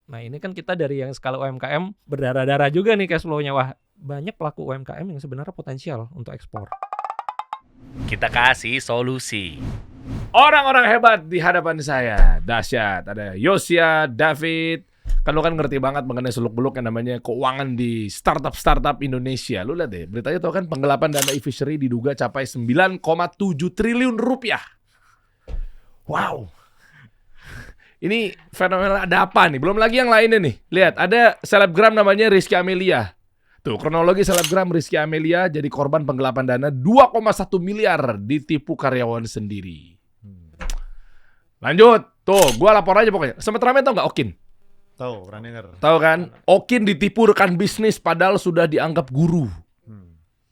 Nah ini kan kita dari yang skala UMKM berdarah-darah juga nih cash flow-nya. Wah, banyak pelaku UMKM yang sebenarnya potensial untuk ekspor. Kita kasih solusi. Orang-orang hebat di hadapan saya. Dahsyat. Ada Yosia, David. Kan lu kan ngerti banget mengenai seluk-beluk yang namanya keuangan di startup Indonesia. Lu lihat deh, beritanya tuh kan penggelapan dana e-fishery diduga capai 9,7 triliun rupiah. Wow. Ini fenomena ada apa nih? Belum lagi yang lainnya nih. Lihat, ada selebgram namanya Rizky Amelia. Tuh, kronologi selebgram Rizky Amelia jadi korban penggelapan dana 2,1 miliar ditipu karyawan sendiri. Lanjut. Tuh, gua lapor aja pokoknya. Sempet rame tau nggak Okin? Tahu, pernah denger. Tahu kan? Okin ditipu rekan bisnis padahal sudah dianggap guru.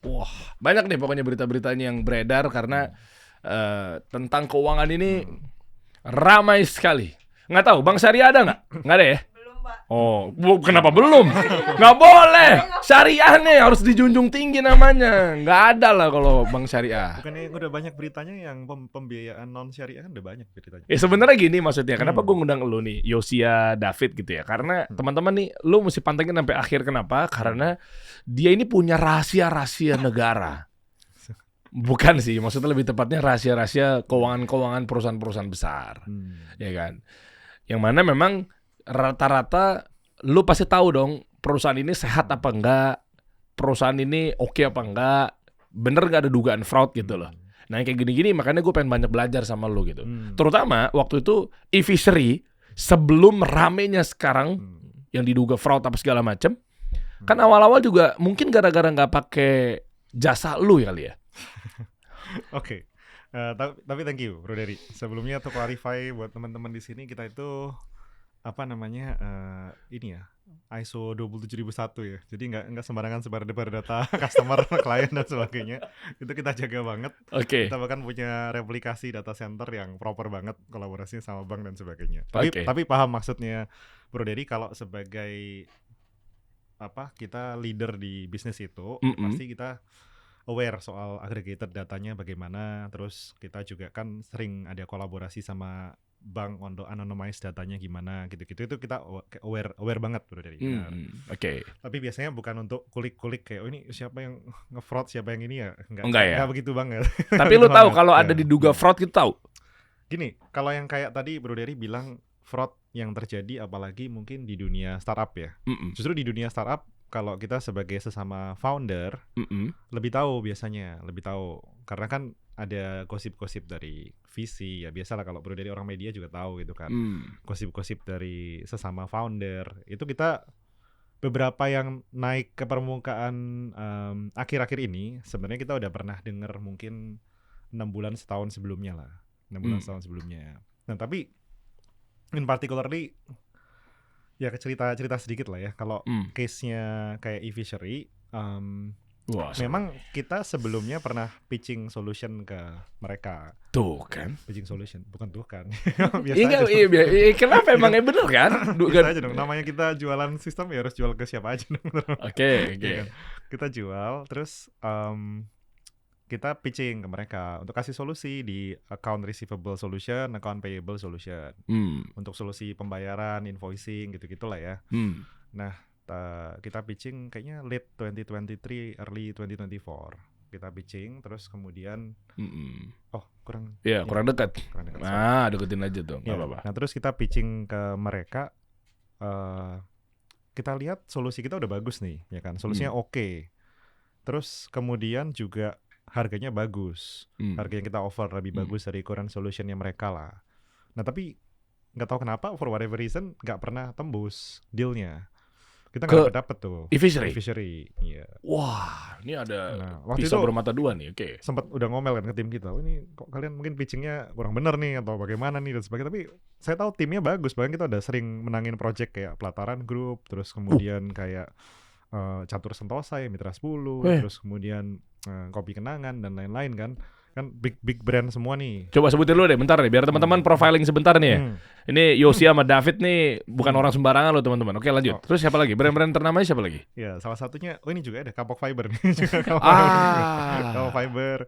Wah, banyak nih pokoknya berita-beritanya yang beredar karena tentang keuangan ini ramai sekali. Nggak tahu, Bank Syariah ada nggak? Nggak ada ya? Belum, Pak. Oh, kenapa belum? Nggak boleh. Syariah nih harus dijunjung tinggi namanya. Nggak ada lah kalau Bank Syariah. Bukannya udah banyak beritanya yang pembiayaan non syariah kan udah banyak beritanya. Sebenarnya gini maksudnya, kenapa gue ngundang lu nih, Yosia, David gitu ya? Karena teman-teman nih, lu mesti pantengin sampai akhir. Kenapa? Karena dia ini punya rahasia-rahasia negara. Bukan sih, maksudnya lebih tepatnya rahasia-rahasia keuangan-keuangan perusahaan-perusahaan besar, ya kan? Yang mana memang rata-rata lu pasti tahu dong perusahaan ini sehat apa enggak, perusahaan ini oke apa enggak, bener nggak ada dugaan fraud gitu loh. Nah kayak gini-gini makanya gue pengen banyak belajar sama lu gitu. Terutama waktu itu e-fishery sebelum ramenya sekarang yang diduga fraud apa segala macem, kan awal-awal juga mungkin gara-gara nggak pakai jasa lu ya kali ya. Oke. Tapi thank you Bro Dery. Sebelumnya untuk clarify buat teman-teman di sini, kita itu apa namanya ini ya, ISO 27001 ya. Jadi nggak sembarangan sebar data customer, klien dan sebagainya. Itu kita jaga banget. Oke. Kita bahkan punya replikasi data center yang proper banget, kolaborasinya sama bank dan sebagainya. Oke. Tapi paham maksudnya Bro Dery, kalau sebagai kita leader di bisnis itu, pasti kita aware soal aggregated datanya bagaimana. Terus kita juga kan sering ada kolaborasi sama bank untuk anonymize datanya gimana gitu-gitu. Itu kita aware banget Bro Dery. Oke. Tapi biasanya bukan untuk kulik-kulik kayak ini siapa yang nge-fraud, siapa yang ini ya. Enggak ya? Enggak begitu banget. Tapi lu tahu kalau ada diduga fraud kita tahu? Gini, kalau yang kayak tadi Bro Dery bilang fraud yang terjadi apalagi mungkin di dunia startup ya. Justru di dunia startup kalau kita sebagai sesama founder lebih tahu biasanya, lebih tahu karena kan ada gosip-gosip dari VC ya, biasalah kalau Bro Dery orang media juga tahu gitu kan. Gosip-gosip dari sesama founder itu kita beberapa yang naik ke permukaan akhir-akhir ini sebenarnya kita udah pernah dengar mungkin 6 bulan setahun sebelumnya lah. 6 bulan setahun sebelumnya. Nah, tapi in particularly ya cerita sedikit lah ya. Kalau case-nya kayak e-fishery, memang kita sebelumnya pernah pitching solution ke mereka. Tuh kan? Pitching solution, bukan tuh kan? Iya, kenapa emangnya bener kan? Biasa aja dong, namanya kita jualan sistem ya harus jual ke siapa aja dong. Oke. Kita jual, terus kita pitching ke mereka untuk kasih solusi di account receivable solution, account payable solution, untuk solusi pembayaran, invoicing gitu-gitulah ya. Nah, kita pitching kayaknya late 2023, early 2024. Kita pitching, terus kemudian kurang dekat. Nah, deketin aja dong. Ya, nah, terus kita pitching ke mereka, kita lihat solusi kita udah bagus nih, ya kan? Solusinya oke. Terus kemudian juga harganya bagus, harga yang kita offer lebih bagus dari current solutionnya mereka lah. Nah tapi nggak tahu kenapa for whatever reason nggak pernah tembus dealnya. Kita nggak dapet tuh e-fishery. Iya. Wah, ini ada waktu pisau itu bermata dua nih. Oke. Sempat udah ngomel kan ke tim kita, ini kok kalian mungkin pitchingnya kurang bener nih atau bagaimana nih dan sebagainya. Tapi saya tahu timnya bagus, bahkan kita udah sering menangin project kayak Pelataran Group, terus kemudian kayak Catur Sentosa ya, Mitra 10, terus kemudian Kopi Kenangan dan lain-lain kan big brand semua nih. Coba sebutin dulu deh bentar nih biar teman-teman profiling sebentar nih ya. Ini Yosia sama David nih bukan orang sembarangan loh teman-teman. Oke lanjut. Terus siapa lagi? Brand-brand ternamanya siapa lagi? Ya salah satunya ini juga ada Kapok Fiber nih. Kapok Fiber.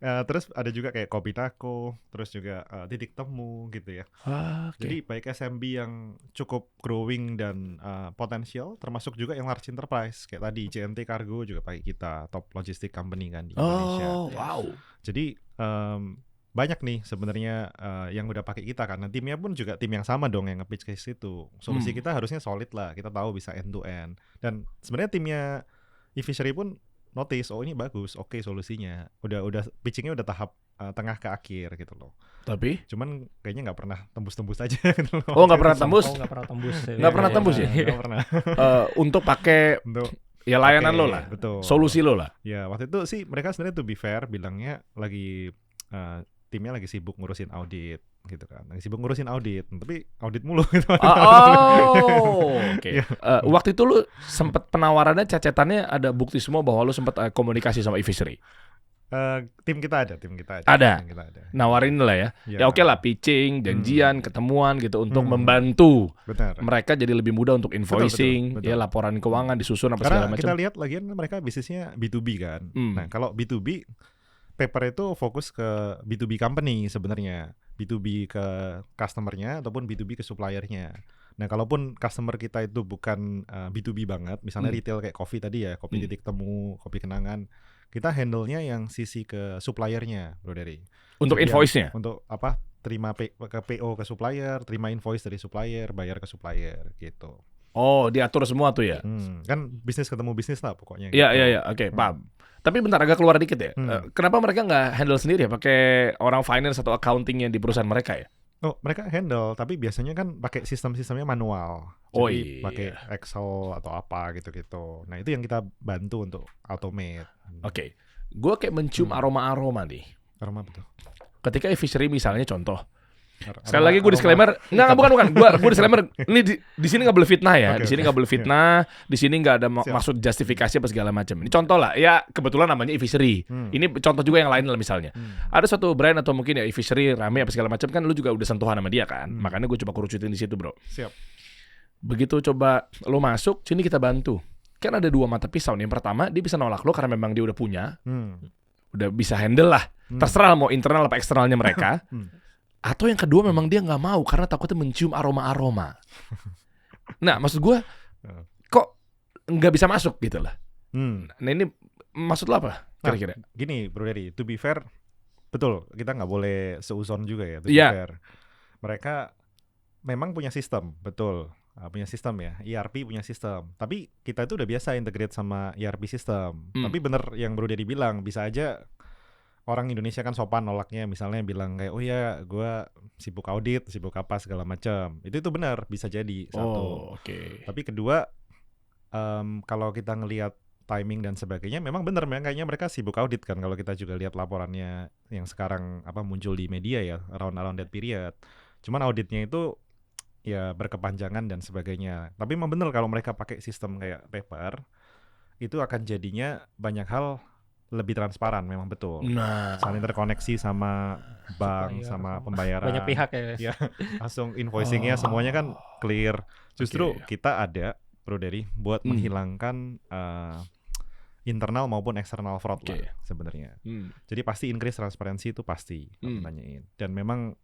Terus ada juga kayak Kopinako, terus juga Titik Temu gitu ya. Jadi baik SMB yang cukup growing dan potensial, termasuk juga yang large enterprise kayak tadi JNT Cargo juga pakai kita, top logistic company kan di Indonesia. Wow. Jadi banyak nih sebenarnya yang udah pakai kita kan. Nah, timnya pun juga tim yang sama dong yang nge-pitch ke situ. Solusi kita harusnya solid lah. Kita tahu bisa end to end. Dan sebenarnya timnya eFishery pun notice, oh ini bagus, oke solusinya. Udah pitchingnya udah tahap tengah ke akhir gitu loh. Tapi Cuman kayaknya nggak pernah tembus-tembus aja gitu loh. Oh, nggak pernah tembus? Oh, nggak pernah tembus. Nggak pernah tembus ya? Nggak pernah. Untuk pakai Untuk ya layanan Oke, lo lah, betul. solusi lo lah. Ya waktu itu sih mereka sebenarnya to be fair bilangnya lagi timnya lagi sibuk ngurusin audit gitu kan, lagi sibuk ngurusin audit, tapi audit mulu gitu. Oke. Waktu itu lu sempat penawarannya, cacetannya ada bukti semua bahwa lu sempat komunikasi sama eFishery. Tim kita ada. Ada? Tim kita ada. Nawarin lah ya. Ya oke lah, pitching, janjian, ketemuan gitu untuk membantu Benar. mereka jadi lebih mudah untuk invoicing, betul. ya laporan keuangan disusun apa Karena segala macam. kita lihat lagian mereka bisnisnya B2B kan. Nah, kalau B2B paper itu fokus ke B2B company sebenarnya. B2B ke customer-nya ataupun B2B ke supplier-nya. Nah, kalaupun customer kita itu bukan B2B banget, misalnya retail kayak kopi tadi ya, kopi Titik Temu, kopi Kenangan, kita handle-nya yang sisi ke supplier-nya, Bro Dery. Untuk Jadi invoice-nya? Untuk apa? Terima ke PO ke supplier, terima invoice dari supplier, bayar ke supplier gitu. Oh, diatur semua tuh ya? Kan bisnis ketemu bisnis lah pokoknya. Iya, gitu. iya, oke, paham. Tapi bentar, agak keluar dikit ya. Kenapa mereka nggak handle sendiri ya? Pakai orang finance atau accounting yang di perusahaan mereka ya? Oh, mereka handle, tapi biasanya kan pakai sistem-sistemnya manual. Oh, Jadi iya. pakai Excel atau apa gitu-gitu. Nah, itu yang kita bantu untuk automate. Oke. Gue kayak mencium aroma-aroma nih. Aroma betul. Ketika eFishery misalnya contoh. Aroma- Sekali lagi gue disclaimer, enggak bukan. Gue disclaimer. Ini di sini nggak boleh fitnah ya. Oke, Di sini oke. nggak boleh fitnah. Di sini nggak ada Siap. maksud justifikasi apa segala macam. Ini contoh lah. Ya kebetulan namanya eFishery. Ini contoh juga yang lain lah misalnya. Ada suatu brand atau mungkin ya eFishery rame apa segala macam kan, lu juga udah sentuhan sama dia kan. Makanya gue coba kerucutin di situ, bro. Siap. Begitu coba lo masuk, sini kita bantu. Kan ada dua mata pisau nih. Yang pertama, dia bisa nolak lo karena memang dia udah punya, udah bisa handle lah. Terserah mau internal apa eksternalnya mereka. Atau yang kedua memang dia nggak mau karena takutnya mencium aroma-aroma. Nah, maksud gue, kok nggak bisa masuk gitu lah. Nah ini maksud lo apa kira-kira? Gini, Bro Dery, to be fair, betul, kita nggak boleh seuzon juga ya, to be Iya. fair. Mereka memang punya sistem, betul. Punya sistem ya, ERP punya sistem. Tapi kita itu udah biasa integrate sama ERP sistem. Tapi bener yang Bro Dery bilang, bisa aja orang Indonesia kan sopan nolaknya, misalnya bilang kayak, oh ya gue sibuk audit, sibuk apa segala macam. Itu benar, bisa jadi satu. Oke. Tapi kedua, kalau kita ngelihat timing dan sebagainya, memang benar, memang kayaknya mereka sibuk audit kan. Kalau kita juga lihat laporannya yang sekarang muncul di media ya, around that period. Cuman auditnya itu ya berkepanjangan dan sebagainya. Tapi memang benar kalau mereka pakai sistem kayak paper, itu akan jadinya banyak hal lebih transparan, memang betul. Nah, Saling terkoneksi sama bank, Supplier, sama sama pembayaran. banyak pihak ya. Ya, langsung invoicingnya semuanya kan clear. Justru kita ada, Bro Dery, buat menghilangkan internal maupun eksternal fraud lah sebenarnya. Jadi pasti increase transparansi itu pasti nanyain. Dan memang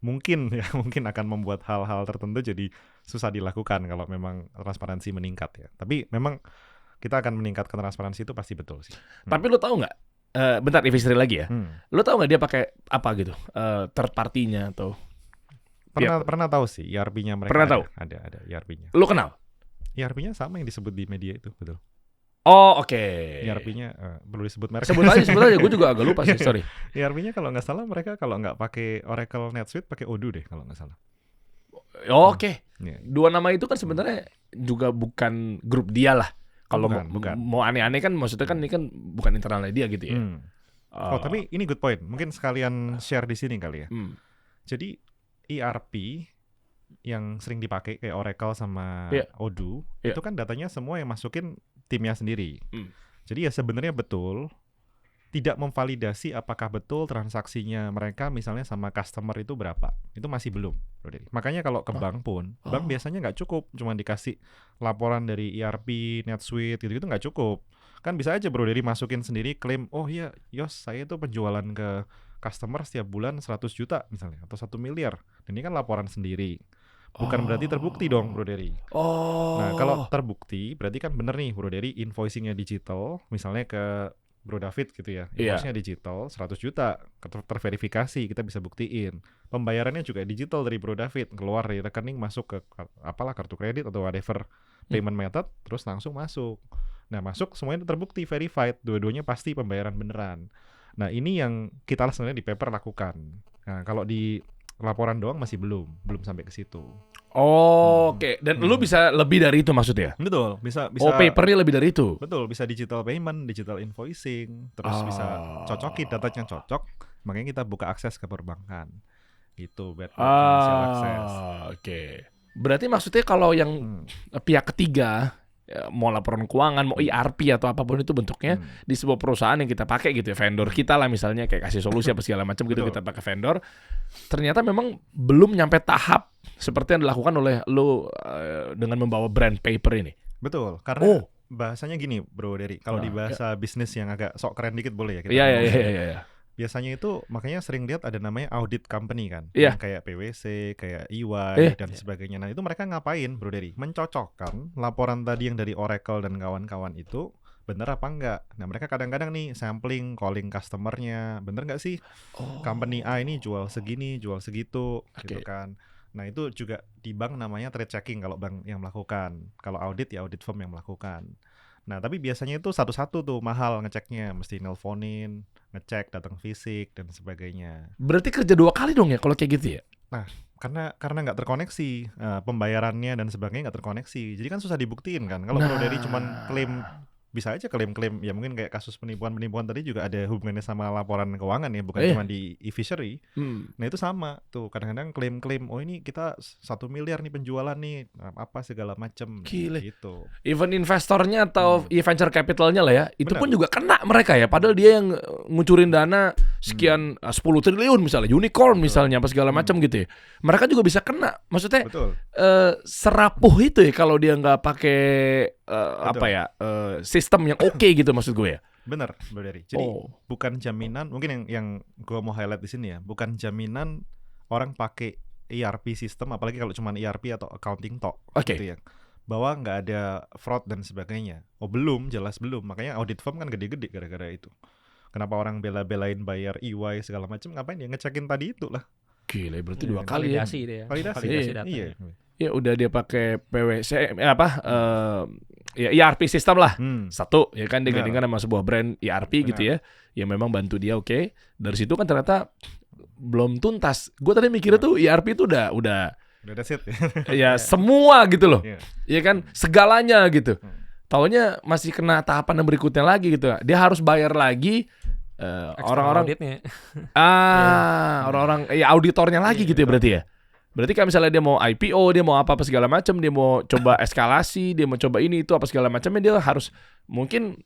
mungkin akan membuat hal-hal tertentu jadi susah dilakukan kalau memang transparansi meningkat ya. Tapi memang kita akan meningkatkan transparansi itu pasti betul sih. tapi lo tahu nggak? Bentar, eFishery lagi ya. Lo tahu nggak dia pakai apa gitu? Third party-nya atau? Pernah tahu sih ERP-nya mereka. Pernah tahu? Ada ERP-nya. Lo kenal? ERP-nya sama yang disebut di media itu, betul. Oh, oke. ERP-nya perlu disebut merek. Sebut aja. Gue juga agak lupa sih, sorry. ERP-nya kalau nggak salah mereka kalau nggak pakai Oracle NetSuite pakai Odoo deh kalau nggak salah. Oke. Yeah. Dua nama itu kan sebenarnya juga bukan grup dia lah. Kalau Bukan. mau aneh-aneh kan maksudnya kan ini kan bukan internalnya dia gitu ya. Oh, tapi ini good point. Mungkin sekalian share di sini kali ya. Jadi ERP yang sering dipakai kayak Oracle sama Odoo, itu kan datanya semua yang masukin timnya sendiri. Jadi ya sebenarnya betul tidak memvalidasi apakah betul transaksinya mereka misalnya sama customer itu berapa. Itu masih belum. Makanya kalau ke bank pun, bank biasanya nggak cukup cuma dikasih laporan dari ERP, NetSuite gitu-gitu nggak cukup. Kan bisa aja Bro Dery masukin sendiri klaim, oh iya Yos saya tuh penjualan ke customer setiap bulan 100 juta misalnya atau 1 miliar. Dan ini kan laporan sendiri. Bukan berarti terbukti dong Bro Dery. Nah kalau terbukti berarti kan bener nih Bro Dery invoicingnya digital, misalnya ke Bro David gitu ya, invoice-nya digital 100 juta terverifikasi, kita bisa buktiin. Pembayarannya juga digital dari Bro David, keluar dari rekening masuk ke apalah kartu kredit atau whatever payment method, terus langsung masuk. Nah masuk semuanya terbukti, verified, dua-duanya pasti pembayaran beneran. Nah ini yang kita sebenarnya di paper lakukan. Nah kalau di laporan doang masih belum sampai ke situ. Oke. Dan lu bisa lebih dari itu maksudnya? Betul, bisa. Oh, papernya lebih dari itu? Betul, bisa digital payment, digital invoicing, terus bisa cocokin datanya cocok, makanya kita buka akses ke perbankan. Gitu, biar financial access. Oke. Berarti maksudnya kalau yang pihak ketiga, mau laporan keuangan, mau ERP atau apapun itu bentuknya di sebuah perusahaan yang kita pakai gitu ya, vendor kita lah misalnya kayak kasih solusi apa segala macam gitu, kita pakai vendor, ternyata memang belum nyampe tahap seperti yang dilakukan oleh lu dengan membawa brand paper ini. Betul, karena bahasanya gini Bro Dery, kalau di bahasa bisnis yang agak sok keren dikit boleh ya kita. Iya. Biasanya itu makanya sering lihat ada namanya audit company kan, Iya. yang kayak PwC, kayak EY dan sebagainya. Nah itu mereka ngapain Bro Dery? Mencocokkan laporan tadi yang dari Oracle dan kawan-kawan itu bener apa enggak. Nah mereka kadang-kadang nih sampling, calling customernya, bener nggak sih company A ini jual segini, jual segitu, gitu kan. Nah itu juga di bank namanya trade checking kalau bank yang melakukan. Kalau audit ya audit firm yang melakukan. Nah tapi biasanya itu satu-satu tuh mahal ngeceknya, mesti nelponin, ngecek, datang fisik dan sebagainya. Berarti kerja 2 kali dong ya kalau kayak gitu ya? Nah karena nggak terkoneksi, pembayarannya dan sebagainya nggak terkoneksi, jadi kan susah dibuktiin kan. Kalau Bro Dery cuman klaim, bisa aja klaim-klaim ya, mungkin kayak kasus penipuan tadi juga ada hubungannya sama laporan keuangan ya, bukan cuma di e-fishery. Nah itu sama tuh, kadang-kadang klaim-klaim, oh ini kita 1 miliar nih penjualan nih, apa segala macem gitu. Even investornya atau venture capitalnya lah ya, itu pun juga kena mereka ya, padahal dia yang ngucurin dana sekian 10 triliun misalnya, unicorn misalnya apa segala macam gitu ya. Mereka juga bisa kena. Maksudnya serapuh itu ya kalau dia nggak pakai sistem yang oke gitu maksud gue ya. Bener Bro Dery. Jadi bukan jaminan, mungkin yang gue mau highlight di sini ya, bukan jaminan orang pakai ERP sistem, apalagi kalau cuma ERP atau accounting tok gitu ya, bahwa nggak ada fraud dan sebagainya. Belum, jelas belum. Makanya audit firm kan gede-gede gara-gara itu. Kenapa orang bela-belain bayar EY segala macam, ngapain ya, ngecekin tadi itu lah. Gila, berarti 2 kali ya. Validasi data. Iya. Ya udah dia pakai PwC ya ERP sistem lah. Satu ya kan digandingkan sama sebuah brand ERP gitu ya. Yang memang bantu dia Dari situ kan ternyata belum tuntas. Gue tadi mikirnya tuh ERP itu udah ada set ya semua gitu loh. Iya kan segalanya gitu. Taunya masih kena tahapan yang berikutnya lagi gitu. Dia harus bayar lagi orang-orang orang-orang auditornya lagi gitu ya berarti ya. Berarti kan misalnya dia mau IPO, dia mau apa segala macam, dia mau coba eskalasi, dia mau coba ini itu apa segala macamnya, dia harus mungkin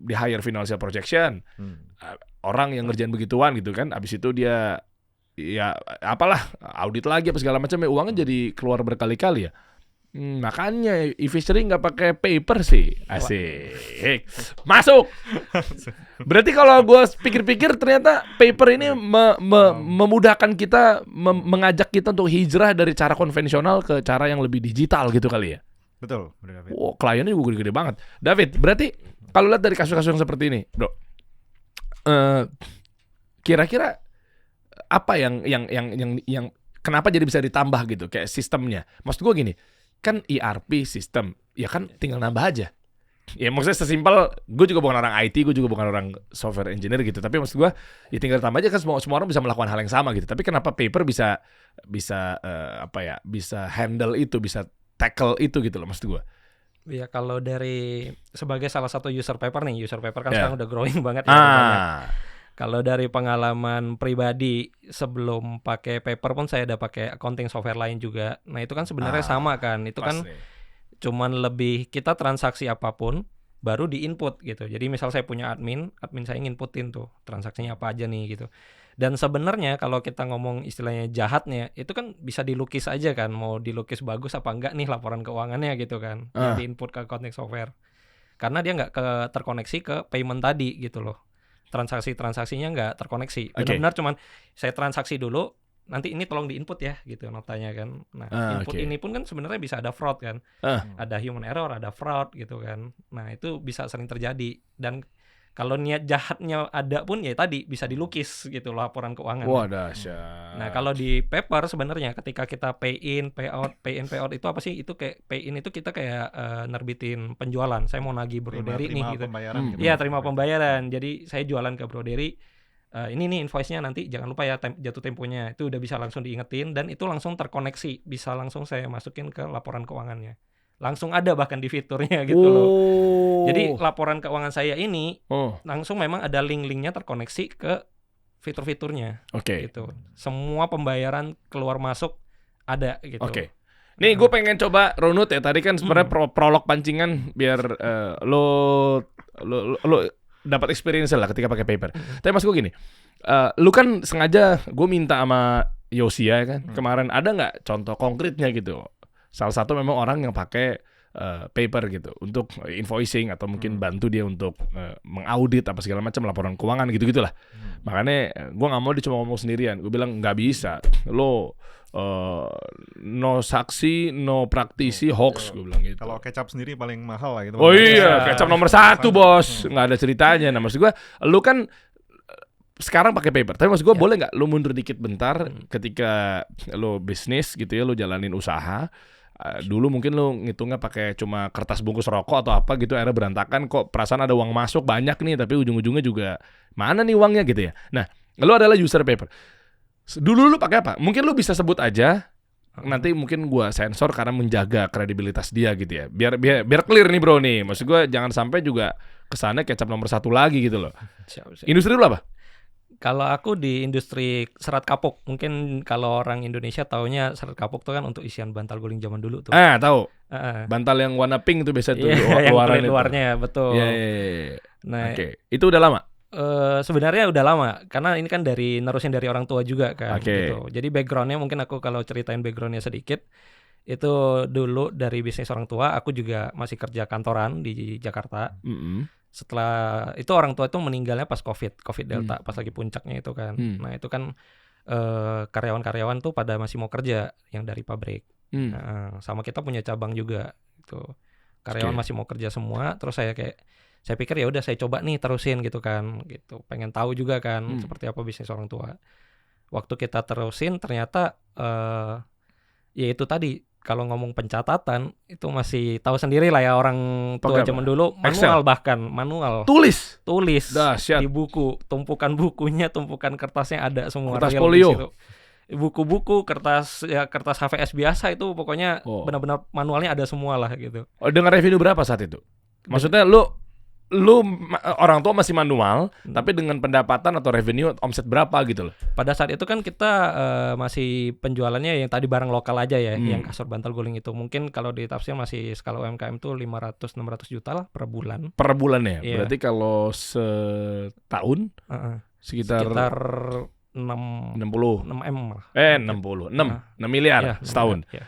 di hire financial projection, orang yang ngerjain begituan gitu kan. Abis itu dia ya apalah audit lagi apa segala macamnya, uangnya jadi keluar berkali-kali ya. Makanya e-fishery nggak pakai paper sih. Asik. Masuk. Berarti kalau gue pikir-pikir ternyata paper ini memudahkan kita, mengajak kita untuk hijrah dari cara konvensional ke cara yang lebih digital gitu kali ya. Betul, David. Kliennya juga gede-gede banget. David, berarti kalau lihat dari kasus-kasus yang seperti ini, Bro, kira-kira apa yang kenapa jadi bisa ditambah gitu kayak sistemnya? Maksud gue gini, kan ERP sistem, ya kan tinggal nambah aja. Ya maksudnya sesimpel, gue juga bukan orang IT, gue juga bukan orang software engineer gitu. Tapi maksud gue, ya tinggal tambah aja kan semua orang bisa melakukan hal yang sama gitu. Tapi kenapa paper bisa handle itu, bisa tackle itu gitu loh maksud gue. Ya kalau dari sebagai salah satu user paper kan sekarang udah growing banget ya. Kalau dari pengalaman pribadi sebelum pakai paper pun saya udah pakai accounting software lain juga. Nah itu kan sebenarnya sama kan. Itu kan cuman lebih kita transaksi apapun baru di input gitu. Jadi misal saya punya admin saya nginputin tuh transaksinya apa aja nih gitu. Dan sebenarnya kalau kita ngomong istilahnya jahatnya, itu kan bisa dilukis aja kan. Mau dilukis bagus apa enggak nih laporan keuangannya gitu kan. Yang di input ke accounting software. karena dia nggak terkoneksi ke payment tadi gitu loh. Transaksinya nggak terkoneksi. Benar-benar cuman saya transaksi dulu, nanti ini tolong diinput ya gitu notanya kan. Nah, input ini pun kan sebenarnya bisa ada fraud kan. Ada human error, ada fraud gitu kan. Nah, itu bisa sering terjadi, dan kalau niat jahatnya ada pun ya tadi bisa dilukis gitu laporan keuangan. Wah, dahsyat. Nah, kalau di paper sebenarnya ketika kita pay in, pay out itu apa sih? Itu kayak pay in itu kita kayak nerbitin penjualan. Saya mau nagih Bro Dery nih gitu. Iya, terima pembayaran. Jadi saya jualan ke Bro Dery. Ini nih invoice-nya, nanti jangan lupa ya jatuh temponya. Itu udah bisa langsung diingetin dan itu langsung terkoneksi. Bisa langsung saya masukin ke laporan keuangannya. Langsung ada bahkan di fiturnya gitu loh. Jadi laporan keuangan saya ini langsung memang ada link-linknya terkoneksi ke fitur-fiturnya. Gitu. Semua pembayaran keluar masuk ada gitu. Nih gue pengen coba runut ya. Tadi kan sebenarnya prolog pancingan biar lo dapat experience lah ketika pakai paper. Tapi mas gue gini, lu kan sengaja gue minta sama Yosia kan kemarin, ada nggak contoh konkretnya gitu? Salah satu memang orang yang pakai paper gitu untuk invoicing atau mungkin bantu dia untuk mengaudit apa segala macam laporan keuangan gitu-gitulah. Makanya gue nggak mau dia cuma ngomong sendirian. Gue bilang nggak bisa. Lo no saksi, no praktisi, hoax gue bilang gitu. Kalau kecap sendiri paling mahal lah gitu. Oh iya, kecap nomor 1 bos. Nggak ada ceritanya. Nah maksud gue, lu kan sekarang pakai paper. Tapi maksud gue boleh nggak lu mundur dikit bentar ketika lu bisnis gitu ya, lu jalanin usaha. Dulu mungkin lu ngitungnya pakai cuma kertas bungkus rokok atau apa gitu, akhirnya berantakan, kok perasaan ada uang masuk banyak nih, tapi ujung-ujungnya juga mana nih uangnya gitu ya. Nah, lu adalah user paper. Dulu lu pakai apa? Mungkin lu bisa sebut aja. Nanti mungkin gua sensor karena menjaga kredibilitas dia gitu ya. Biar clear nih bro nih. Maksud gua jangan sampai juga kesannya kecap nomor 1 lagi gitu loh. Industri lu apa? Kalau aku di industri serat kapuk, mungkin kalau orang Indonesia taunya serat kapuk tuh kan untuk isian bantal guling zaman dulu tuh. Tahu. Bantal yang warna pink tuh biasa tuh luarnya betul. Iya. Nah, itu udah lama. Sebenarnya udah lama karena ini kan nerusin dari orang tua juga kan. Gitu. Jadi backgroundnya mungkin aku kalau ceritain backgroundnya sedikit, itu dulu dari bisnis orang tua. Aku juga masih kerja kantoran di Jakarta. Setelah itu orang tua itu meninggalnya pas COVID Delta, pas lagi puncaknya itu kan. Nah itu kan karyawan-karyawan tuh pada masih mau kerja yang dari pabrik. Sama kita punya cabang juga gitu. Karyawan masih mau kerja semua. Terus saya pikir ya udah saya coba nih terusin gitu kan. Gitu. Pengen tahu juga kan seperti apa bisnis orang tua. Waktu kita terusin ternyata ya itu tadi, kalau ngomong pencatatan itu masih tahu sendiri lah ya orang tua zaman dulu, manual. Bahkan manual tulis di buku, tumpukan bukunya, tumpukan kertasnya ada semua, kertas folio, buku-buku, kertas HVS biasa itu pokoknya benar-benar manualnya ada semua lah gitu. Dengan revenue berapa saat itu? Maksudnya lu orang tua masih manual, tapi dengan pendapatan atau revenue omset berapa gitu loh? Pada saat itu kan kita masih penjualannya yang tadi barang lokal aja ya, yang kasur bantal guling itu. Mungkin kalau di Tafsir masih skala UMKM tuh 500-600 juta lah per bulan. Per bulan ya? Iya. Berarti kalau setahun sekitar 6 miliar setahun. Iya.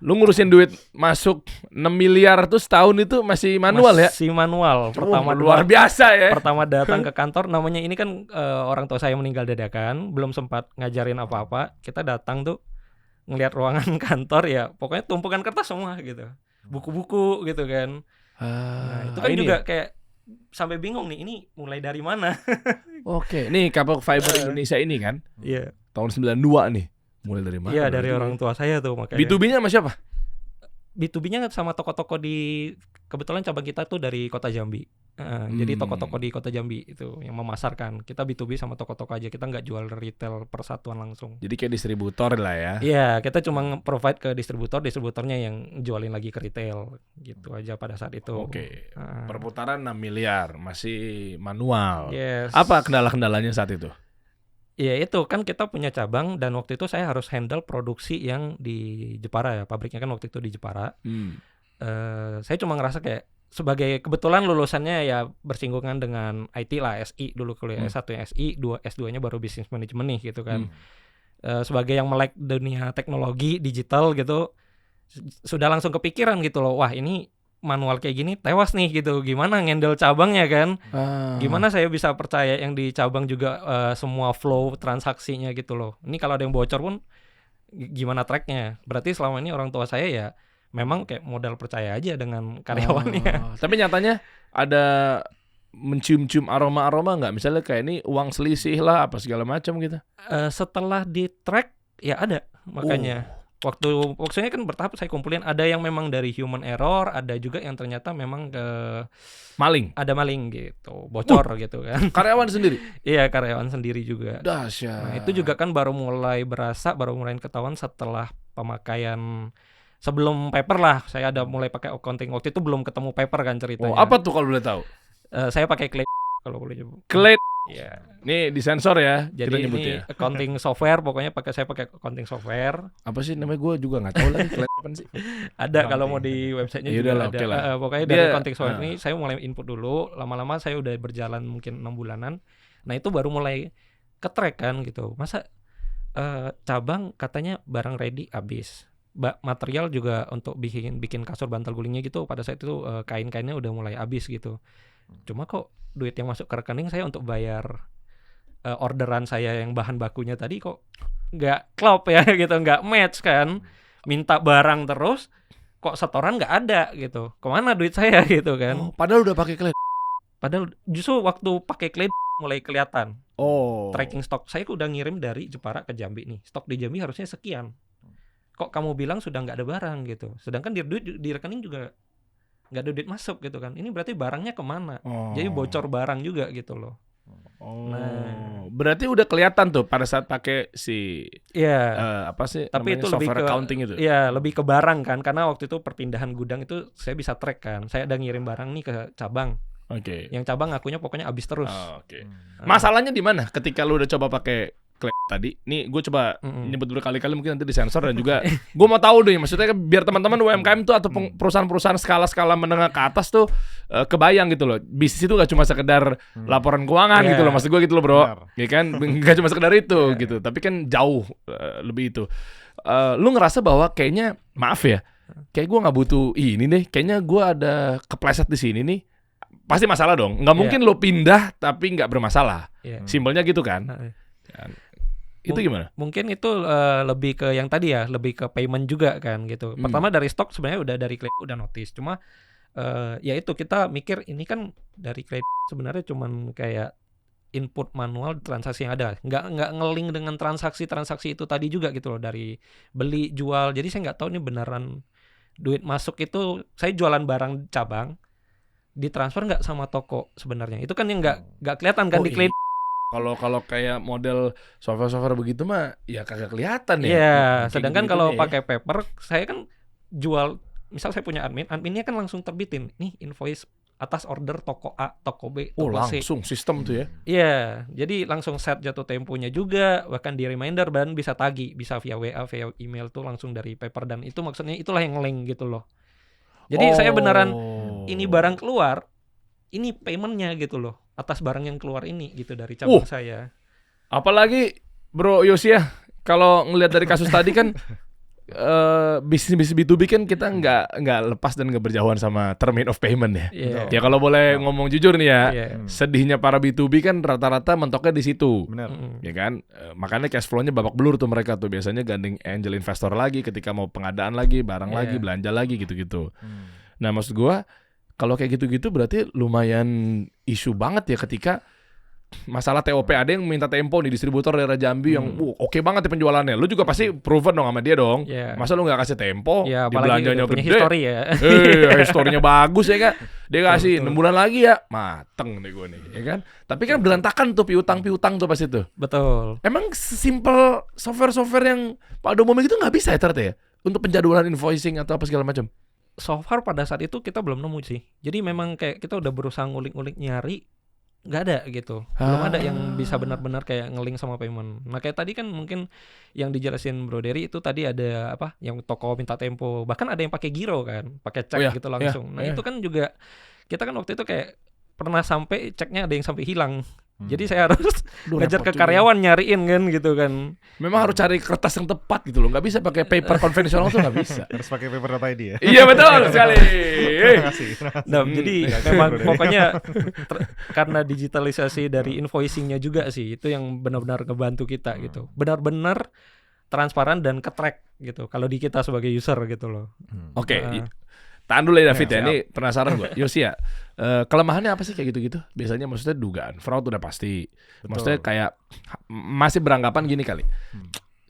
Lu ngurusin duit masuk 6 miliar tuh setahun itu masih manual ya? Masih manual. Pertama luar biasa ya. Pertama datang ke kantor, namanya ini kan orang tua saya meninggal dadakan, belum sempat ngajarin apa-apa. Kita datang tuh ngelihat ruangan kantor ya, pokoknya tumpukan kertas semua gitu. Buku-buku gitu kan. Nah, itu kan juga kayak sampai bingung nih, ini mulai dari mana? Oke, nih Kapok Fiber Indonesia ini kan? Iya. Tahun 92 nih. Mulai dari mana? Iya, dari orang tua saya tuh makanya. B2B-nya sama siapa? B2B-nya sama toko-toko kebetulan cabang kita tuh dari Kota Jambi. Jadi toko-toko di Kota Jambi itu yang memasarkan. Kita B2B sama toko-toko aja, kita nggak jual retail persatuan langsung. Jadi kayak distributor lah ya? Iya, kita cuma provide ke distributornya yang jualin lagi ke retail gitu aja pada saat itu. Oke. Perputaran 6 miliar, masih manual. Yes. Apa kendala-kendalanya saat itu? Ya itu kan kita punya cabang, dan waktu itu saya harus handle produksi yang di Jepara ya, pabriknya kan waktu itu di Jepara. Saya cuma ngerasa kayak sebagai kebetulan lulusannya ya bersinggungan dengan IT lah, SI dulu kuliah S1 yang SI, S2-nya baru bisnis manajemen nih gitu kan. Sebagai yang melek dunia teknologi digital gitu, sudah langsung kepikiran gitu loh, wah ini manual kayak gini tewas nih gitu. Gimana ngendel cabangnya kan? Gimana saya bisa percaya yang di cabang juga semua flow transaksinya gitu loh. Ini kalau ada yang bocor pun gimana tracknya? Berarti selama ini orang tua saya ya memang kayak modal percaya aja dengan karyawannya. Tapi nyatanya ada mencium-cium aroma-aroma nggak? Misalnya kayak ini uang selisih lah apa segala macam gitu. Setelah di track ya ada, makanya waktunya kan bertahap saya kumpulin, ada yang memang dari human error, ada juga yang ternyata memang ada maling gitu, bocor gitu kan. Karyawan sendiri? Iya, karyawan sendiri juga. Dahsyat. Nah, itu juga kan baru mulai ketahuan setelah pemakaian. Sebelum paper lah, saya ada mulai pakai accounting. Waktu itu belum ketemu paper kan ceritanya. Apa tuh kalau boleh tahu? Saya pakai Clay kalau boleh nyebut. Clay. Iya. Nih disensor ya. Jadi ini ya. accounting software, pokoknya saya pakai accounting software. Apa sih namanya, gue juga nggak tahu lagi. Clay apa sih? Ada kalau mau di websitenya juga ada. Okay lah. Pokoknya dari accounting software ini saya mulai input dulu. Lama-lama saya udah berjalan mungkin 6 bulanan. Nah itu baru mulai ke-track kan gitu. Masa cabang katanya barang ready habis. Material juga untuk bikin kasur bantal gulingnya gitu pada saat itu kain-kainnya udah mulai habis gitu. Cuma kok duit yang masuk ke rekening saya untuk bayar orderan saya yang bahan bakunya tadi kok nggak klop ya gitu, nggak match kan. Minta barang terus kok setoran nggak ada gitu. Kemana duit saya gitu kan. Padahal udah pakai Clay. Padahal justru waktu pakai Clay mulai kelihatan. Tracking stok saya udah ngirim dari Jepara ke Jambi nih. Stok di Jambi harusnya sekian. Kok kamu bilang sudah nggak ada barang gitu. Sedangkan di rekening juga nggak ada duit masuk gitu kan. Ini berarti barangnya kemana? Jadi bocor barang juga gitu loh. Nah, berarti udah kelihatan tuh pada saat pakai si apa sih? Tapi itu lebih ke accounting itu. Iya, lebih ke barang kan. Karena waktu itu perpindahan gudang itu saya bisa track kan. Saya ada ngirim barang nih ke cabang. Yang cabang akunya pokoknya habis terus. Masalahnya di mana? Ketika lu udah coba pakai Clay tadi, nih gue coba nyebut berkali-kali mungkin nanti disensor, dan juga gue mau tahu deh, maksudnya biar teman-teman UMKM tuh atau perusahaan-perusahaan skala menengah ke atas tuh kebayang gitu loh, bisnis itu gak cuma sekedar laporan keuangan gitu loh, maksud gue gitu loh bro, ya kan, gak cuma sekedar itu gitu, tapi kan jauh lebih itu. Lu ngerasa bahwa kayaknya, maaf ya, kayak gue nggak butuh ini deh, kayaknya gue ada kepleset di sini nih, pasti masalah dong, nggak mungkin lo pindah tapi nggak bermasalah, simpelnya gitu kan. Itu gimana? Mungkin itu lebih ke yang tadi ya, lebih ke payment juga kan gitu. Pertama dari stok sebenarnya udah dari Clay udah notice. Cuma ya itu kita mikir ini kan dari Clay sebenarnya cuman kayak input manual transaksi yang ada. Nggak nge-link dengan transaksi itu tadi juga gitu loh, dari beli jual. Jadi saya nggak tahu ini beneran duit masuk itu saya jualan barang cabang ditransfer nggak sama toko sebenarnya. Itu kan yang nggak kelihatan kan di Clay. Kalau kayak model software begitu mah ya kagak kelihatan ya. Iya, sedangkan kalau pakai paper saya kan jual, misal saya punya adminnya kan langsung terbitin nih invoice atas order toko A, toko B, toko C. Langsung sistem tuh ya. Iya, jadi langsung set jatuh temponya juga, bahkan di reminder dan bisa tagih, bisa via WA, via email tuh langsung dari paper, dan itu maksudnya itulah yang link gitu loh. Jadi saya beneran ini barang keluar, ini paymentnya gitu loh, atas barang yang keluar ini gitu dari cabang saya. Apalagi Bro Yosia, kalau ngelihat dari kasus tadi kan bisnis B2B kan kita nggak lepas dan nggak berjauhan sama term of payment ya. Ya kalau boleh ngomong jujur nih ya, sedihnya para B2B kan rata-rata mentoknya di situ. Benar. Ya kan, makanya cash flow-nya babak belur tuh mereka tuh, biasanya gandeng angel investor lagi ketika mau pengadaan lagi, barang lagi, belanja lagi gitu-gitu. Nah maksud gua, kalau kayak gitu-gitu berarti lumayan isu banget ya ketika masalah TOP. Ada yang minta tempo nih, distributor daerah Jambi yang oke banget ya penjualannya. Lu juga pasti proven dong sama dia dong. Masa lu gak kasih tempo, dia belanjanya gede, history ya. Historinya bagus ya kan. Dia kasih 6 bulan lagi ya, mateng deh gue nih ya kan. Tapi kan berantakan tuh piutang tuh pas itu. Betul. Emang simple software yang pada umumnya gitu gak bisa ya ternyata ya, untuk penjadwalan invoicing atau apa segala macam? So far pada saat itu kita belum nemu sih. Jadi memang kayak kita udah berusaha ngulik-ngulik nyari, nggak ada gitu. Belum ada yang bisa benar-benar kayak nge-link sama payment. Nah kayak tadi kan mungkin yang dijelasin Bro Dery itu tadi ada apa, yang toko minta tempo. Bahkan ada yang pakai giro kan, pakai cek gitu langsung. Nah itu kan juga kita kan waktu itu kayak pernah sampai ceknya ada yang sampai hilang. Jadi saya harus ngejar ke repot juga. karyawan nyariin kan gitu kan. Memang harus cari kertas yang tepat gitu loh. Nggak bisa pakai paper konvensional tuh nggak bisa. Harus pakai paper.id ya. Iya betul sekali. Terima kasih. Nah, jadi Terima kasih, memang Bro Dery. pokoknya karena digitalisasi dari invoicingnya juga sih, itu yang benar-benar ngebantu kita gitu. Benar-benar transparan dan ke-track gitu. Kalau di kita sebagai user gitu loh. Oke, Nah. tahan dulu ya David ya. Siap. Ini penasaran gue. Yosia, kelemahannya apa sih kayak gitu-gitu? Biasanya maksudnya dugaan fraud udah pasti. Maksudnya kayak masih beranggapan gini kali.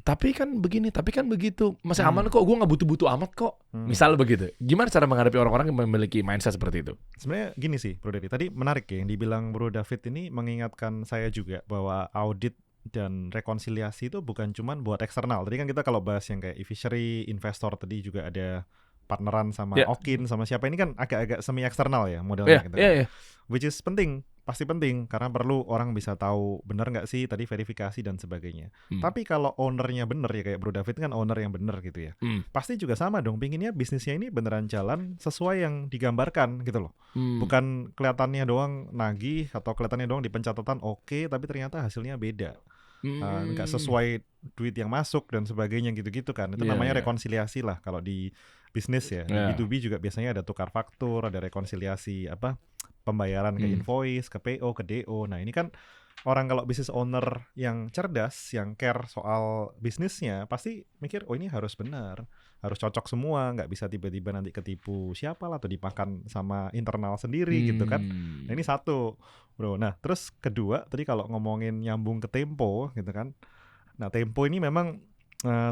Tapi kan begini, tapi kan begitu. Masih aman kok, gue nggak butuh-butuh amat kok. Misal begitu. Gimana cara menghadapi orang-orang yang memiliki mindset seperti itu? Sebenarnya gini sih Bro Dery. Tadi menarik ya yang dibilang Bro David ini, mengingatkan saya juga bahwa audit dan rekonsiliasi itu bukan cuman buat eksternal. Tadi kan kita kalau bahas yang kayak e-fishery, investor tadi juga ada partneran sama Ya. Okin sama siapa, ini kan agak-agak semi eksternal ya modelnya gitu. Iya. Which is penting, pasti penting karena perlu orang bisa tahu benar nggak sih tadi verifikasi dan sebagainya. Tapi kalau ownernya bener ya, kayak Bro David kan owner yang bener gitu ya, pasti juga sama dong, pinginnya bisnisnya ini beneran jalan sesuai yang digambarkan gitu loh. Bukan kelihatannya doang nagih atau kelihatannya doang di pencatatan oke, tapi ternyata hasilnya beda. Nggak sesuai duit yang masuk dan sebagainya gitu-gitu kan. Itu Iya, namanya iya. rekonsiliasi lah kalau di bisnis ya. Di Iya. B2B juga biasanya ada tukar faktur, ada rekonsiliasi pembayaran ke invoice, ke PO, ke DO. Nah, ini kan orang kalau business owner yang cerdas, yang care soal bisnisnya, pasti mikir, oh ini harus benar, harus cocok semua, nggak bisa tiba-tiba nanti ketipu siapa lah atau dimakan sama internal sendiri gitu kan. Nah, ini satu, bro. Nah, terus kedua, tadi kalau ngomongin nyambung ke tempo gitu kan. Nah, tempo ini memang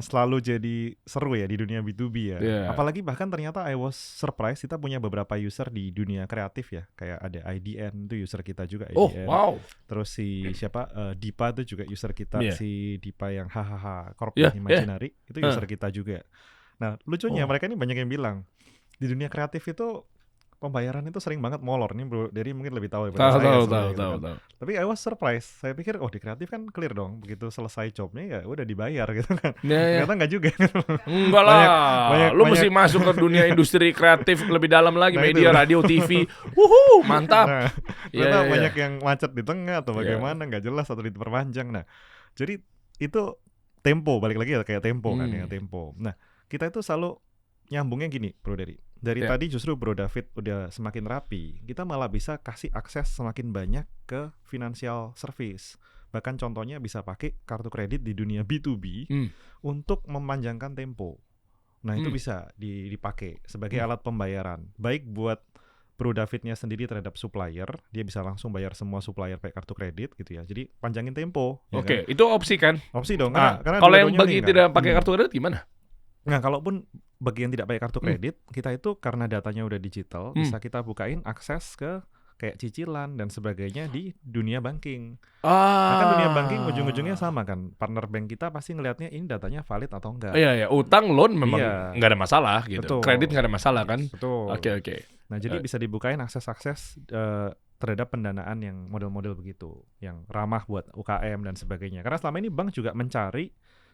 selalu jadi seru ya di dunia B2B ya. Yeah. Apalagi bahkan ternyata I was surprised, kita punya beberapa user di dunia kreatif ya. Kayak ada IDN, itu user kita juga, Oh, IDN. wow. Terus si Dipa itu juga user kita, Yeah. si Dipa yang hahaha Corp Yeah, Imaginary, itu user kita juga. Nah, lucunya mereka ini banyak yang bilang di dunia kreatif itu pembayaran itu sering banget molor nih, Bro Dery mungkin lebih tahu daripada saya sebenarnya gitu kan. Tahu. Tapi I was surprised. Saya pikir di kreatif kan clear dong. Begitu selesai jobnya ya udah dibayar gitu kan. Ya. Ternyata nggak juga. Enggak lah. banyak- Lu mesti masuk ke dunia industri kreatif lebih dalam lagi, Nah, media, itu. radio, TV. Mantap. Nah, Iya, ternyata iya, banyak yang macet di tengah atau Iya. bagaimana, nggak jelas atau diperpanjang. Nah, jadi itu tempo, balik lagi ya kayak tempo kan ya, tempo. Nah, kita itu selalu nyambungnya gini, Bro Dery. Dari Ya. tadi justru Bro David udah semakin rapi, kita malah bisa kasih akses semakin banyak ke financial service. Bahkan contohnya bisa pakai kartu kredit di dunia B2B untuk memanjangkan tempo. Nah, itu bisa dipakai sebagai alat pembayaran. Baik buat Bro Davidnya sendiri terhadap supplier, dia bisa langsung bayar semua supplier pakai kartu kredit gitu ya. Jadi panjangin tempo. ya Oke, kan? itu opsi kan? Opsi dong. Ah, Karena kalau yang dua-duanya bagi nih kan. tidak pakai kartu kredit gimana? Nah, kalaupun bagi yang tidak pakai kartu kredit, kita itu karena datanya udah digital, bisa kita bukain akses ke kayak cicilan dan sebagainya di dunia banking. Nah, kan dunia banking ujung-ujungnya sama kan. Partner bank kita pasti ngelihatnya ini datanya valid atau enggak. Iya, utang loan memang Iya. nggak ada masalah gitu. Betul. Kredit nggak ada masalah kan? Betul. Oke. Nah, jadi bisa dibukain akses-akses terhadap pendanaan yang model-model begitu, yang ramah buat UKM dan sebagainya. Karena selama ini bank juga mencari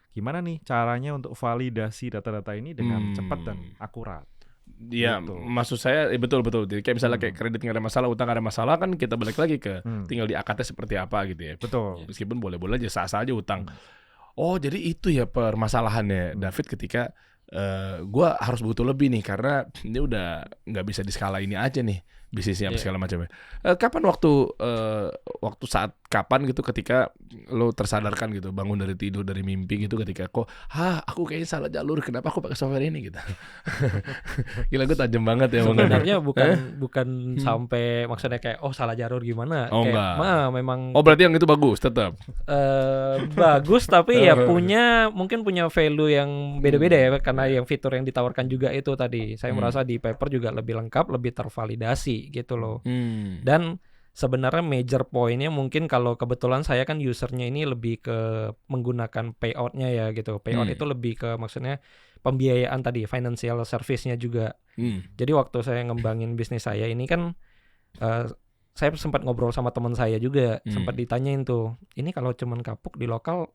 gimana nih caranya untuk validasi data-data ini dengan cepat dan akurat. Iya, Gitu. maksud saya betul. Jadi kayak misalnya kayak kredit nggak ada masalah, utang nggak ada masalah kan kita balik lagi ke tinggal di akadnya seperti apa gitu ya. Betul. Meskipun boleh-boleh aja sah-sah aja utang. Oh, jadi itu ya permasalahannya David ketika gua harus butuh lebih nih karena ini udah nggak bisa di skala ini aja nih bisnisnya apa segala macamnya. Kapan waktu saat kapan gitu ketika lo tersadarkan gitu, bangun dari tidur dari mimpi gitu ketika aku kayaknya salah jalur, kenapa aku pakai software ini gitu. Gila, gue tajam banget ya Sebenarnya bukan sampai maksudnya kayak salah jalur gimana. Oh, kayak enggak. memang Oh, berarti yang itu bagus tetap. bagus tapi ya mungkin punya value yang beda-beda ya, karena yang fitur yang ditawarkan juga itu tadi. Saya merasa di paper juga lebih lengkap, lebih tervalidasi gitu loh. Dan sebenarnya major pointnya mungkin kalau kebetulan saya kan usernya ini lebih ke menggunakan payoutnya ya gitu. Payout itu lebih ke maksudnya pembiayaan tadi, financial service-nya juga. Jadi waktu saya ngembangin bisnis saya ini kan saya sempat ngobrol sama teman saya juga, sempat ditanyain tuh, ini kalau cuman kapuk di lokal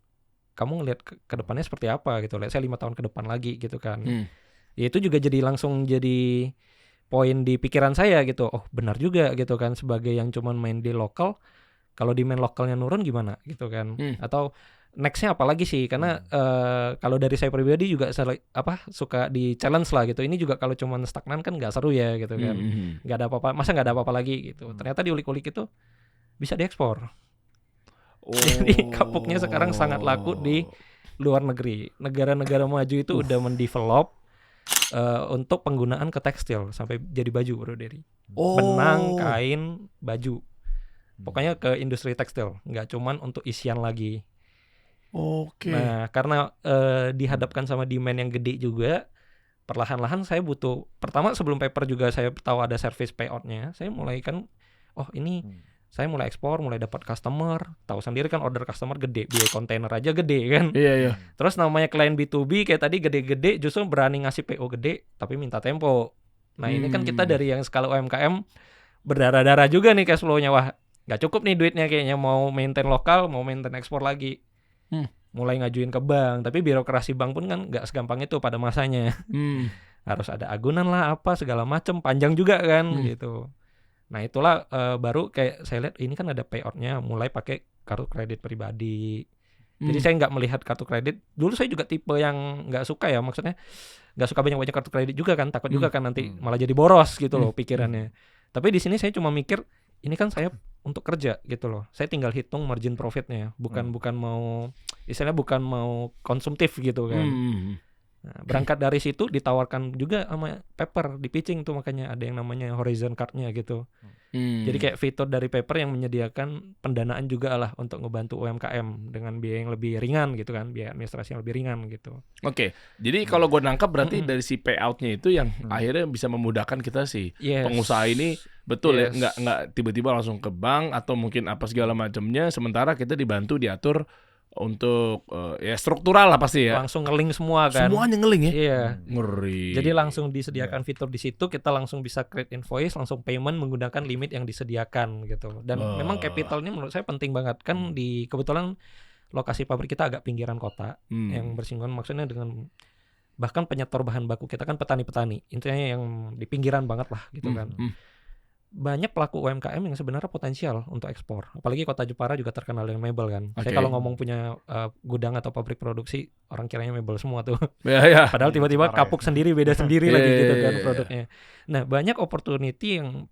kamu ngelihat ke depannya seperti apa gitu. Lihat saya 5 tahun ke depan lagi gitu kan. Ya itu juga langsung jadi poin di pikiran saya gitu. Oh, benar juga gitu kan, sebagai yang cuman main di lokal Kalau demand lokalnya nurun gimana gitu kan? Atau nextnya apa lagi sih? Karena kalau dari saya pribadi juga suka di challenge lah gitu. Ini juga kalau cuma stagnan kan nggak seru ya gitu kan. Nggak ada apa-apa, masa nggak ada apa-apa lagi gitu. Ternyata diulik-ulik itu bisa diekspor. Jadi kapuknya sekarang sangat laku di luar negeri. Negara-negara maju itu udah mendevelop untuk penggunaan ke tekstil sampai jadi baju, Bro Dery. Benang, kain, baju. Pokoknya ke industri tekstil, nggak cuman untuk isian lagi. Nah, karena dihadapkan sama demand yang gede juga, perlahan-lahan saya butuh. Pertama sebelum paper juga saya tahu ada service payout-nya. Saya mulai kan, saya mulai ekspor, mulai dapat customer. Tahu sendiri kan order customer gede, biaya kontainer aja gede kan. Iya. Terus namanya klien B2B kayak tadi gede-gede, justru berani ngasih PO gede, tapi minta tempo. Nah ini kan kita dari yang skala UMKM berdarah-darah juga nih cash flow-nya. Wah, nggak cukup nih duitnya kayaknya, mau maintain lokal, mau maintain ekspor lagi. Mulai ngajuin ke bank, tapi birokrasi bank pun kan nggak segampang itu pada masanya. Harus ada agunan lah, apa segala macem, panjang juga kan gitu. Nah itulah baru kayak saya lihat ini kan ada payout-nya, mulai pakai kartu kredit pribadi. Jadi saya nggak melihat kartu kredit. Dulu saya juga tipe yang nggak suka ya, maksudnya nggak suka banyak kartu kredit juga kan, takut juga kan nanti malah jadi boros gitu loh pikirannya. Tapi di sini saya cuma mikir ini kan saya untuk kerja gitu loh. Saya tinggal hitung margin profitnya, bukan mau istilahnya bukan mau konsumtif gitu kan. Nah, berangkat dari situ ditawarkan juga sama paper di pitching tuh, makanya ada yang namanya horizon card-nya gitu. Jadi kayak fitur dari paper yang menyediakan pendanaan juga lah untuk ngebantu UMKM dengan biaya yang lebih ringan gitu kan, biaya administrasi yang lebih ringan gitu. Jadi kalau gue nangkap berarti dari si payout-nya itu yang akhirnya bisa memudahkan kita sih pengusaha ini, betul ya, nggak tiba-tiba langsung ke bank atau mungkin apa segala macamnya, sementara kita dibantu diatur untuk ya struktural lah pasti ya. Langsung nge-link semua kan. Semuanya nge-link ya? Iya. Ngeri. Jadi langsung disediakan fitur di situ, kita langsung bisa create invoice, langsung payment menggunakan limit yang disediakan gitu. Dan memang capitalnya menurut saya penting banget kan, di kebetulan lokasi pabrik kita agak pinggiran kota yang bersinggungan, maksudnya dengan bahkan penyetor bahan baku kita kan petani-petani. Intinya yang di pinggiran banget lah gitu kan. Banyak pelaku UMKM yang sebenarnya potensial untuk ekspor. Apalagi kota Jepara juga terkenal dengan mebel kan. Saya kalau ngomong punya gudang atau pabrik produksi, orang kiranya mebel semua tuh. Padahal tiba-tiba kapuk sendiri, beda sendiri lagi gitu kan produknya. Nah banyak opportunity yang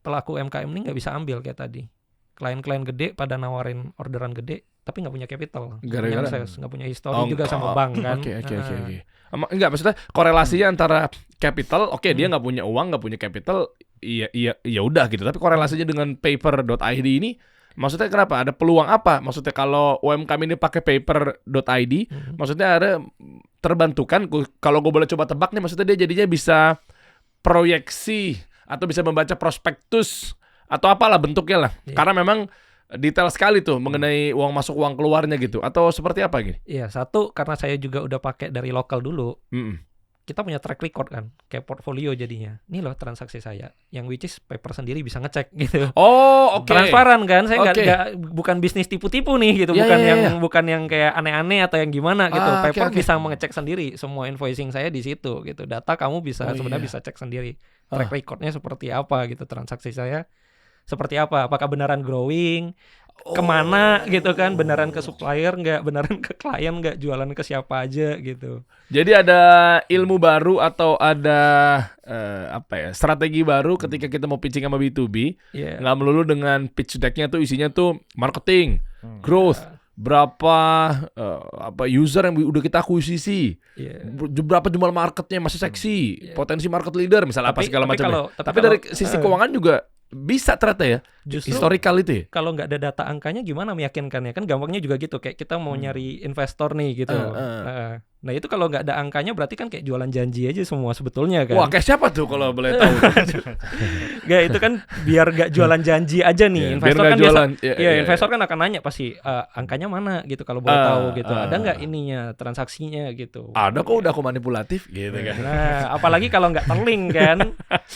pelaku UMKM ini nggak bisa ambil kayak tadi. Klien-klien gede pada nawarin orderan gede, tapi nggak punya capital, nggak punya histori juga sama bank kan. Enggak, maksudnya korelasinya antara capital, dia nggak punya uang, nggak punya capital, iya udah gitu. Tapi korelasinya dengan paper.id ini, maksudnya kenapa? Ada peluang apa? Maksudnya kalau UMKM ini pakai paper.id, maksudnya ada terbantukan. Kalau gue boleh coba tebak nih, maksudnya dia jadinya bisa proyeksi atau bisa membaca prospektus atau apalah bentuknya lah. Karena memang detail sekali tuh mengenai uang masuk uang keluarnya gitu, atau seperti apa gini? Iya, satu karena saya juga udah pakai dari lokal dulu. Kita punya track record kan, kayak portfolio jadinya. Ini loh transaksi saya, yang which is paper sendiri bisa ngecek gitu. Transparan kan, saya bukan bisnis tipu-tipu nih gitu, bukan yang kayak aneh-aneh atau yang gimana gitu. Paper bisa mengecek sendiri semua invoicing saya di situ gitu. Data kamu bisa sebenarnya bisa cek sendiri. Track recordnya seperti apa gitu, transaksi saya seperti apa, apakah beneran growing, kemana gitu kan, beneran ke supplier nggak, beneran ke klien nggak, jualan ke siapa aja gitu. Jadi ada ilmu baru atau ada strategi baru ketika kita mau pitching sama B2B, nggak melulu dengan pitch deck-nya tuh isinya tuh marketing, growth, berapa user yang udah kita akuisisi, berapa jumlah marketnya masih seksi, potensi market leader misalnya apa segala macam. Tapi dari sisi keuangan juga bisa ternyata ya. Justru historical itu ya. Kalau nggak ada data angkanya gimana meyakinkannya? Kan gampangnya juga gitu, kayak kita mau nyari investor nih gitu. Nah itu kalau nggak ada angkanya berarti kan kayak jualan janji aja semua sebetulnya kan. Wah, kayak siapa tuh kalau boleh tahu? Gak, itu kan biar nggak jualan janji aja nih. Investor kan jualan, investor kan akan nanya pasti angkanya mana gitu kalau boleh tahu gitu. Ada nggak ininya, transaksinya gitu. Ada kok, udah aku manipulatif gitu kan. Nah apalagi kalau nggak terlink kan,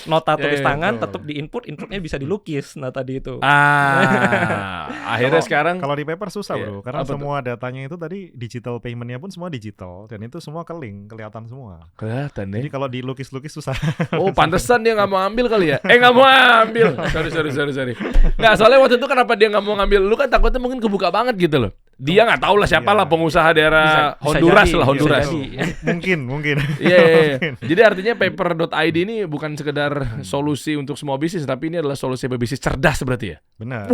nota tulis tangan tetap di inputnya bisa dilukis. Nah tadi itu. Akhirnya sekarang kalau di paper susah bro, karena semua datanya itu tadi digital paymentnya pun semua digital. dan itu semua kelihatan semua. Kelihatan Jadi kalau dilukis-lukis susah. Oh, pantesan dia nggak mau ambil kali ya? Nggak mau ambil. Sorry. Nggak, soalnya waktu itu kenapa dia nggak mau ngambil? Lu kan takutnya mungkin kebuka banget gitu loh. Dia nggak tahu lah siapa lah pengusaha daerah Honduras lah, Honduras. Mungkin. Iya. Jadi artinya paper.id ini bukan sekedar solusi untuk semua bisnis, tapi ini adalah solusi bisnis cerdas berarti ya? Benar.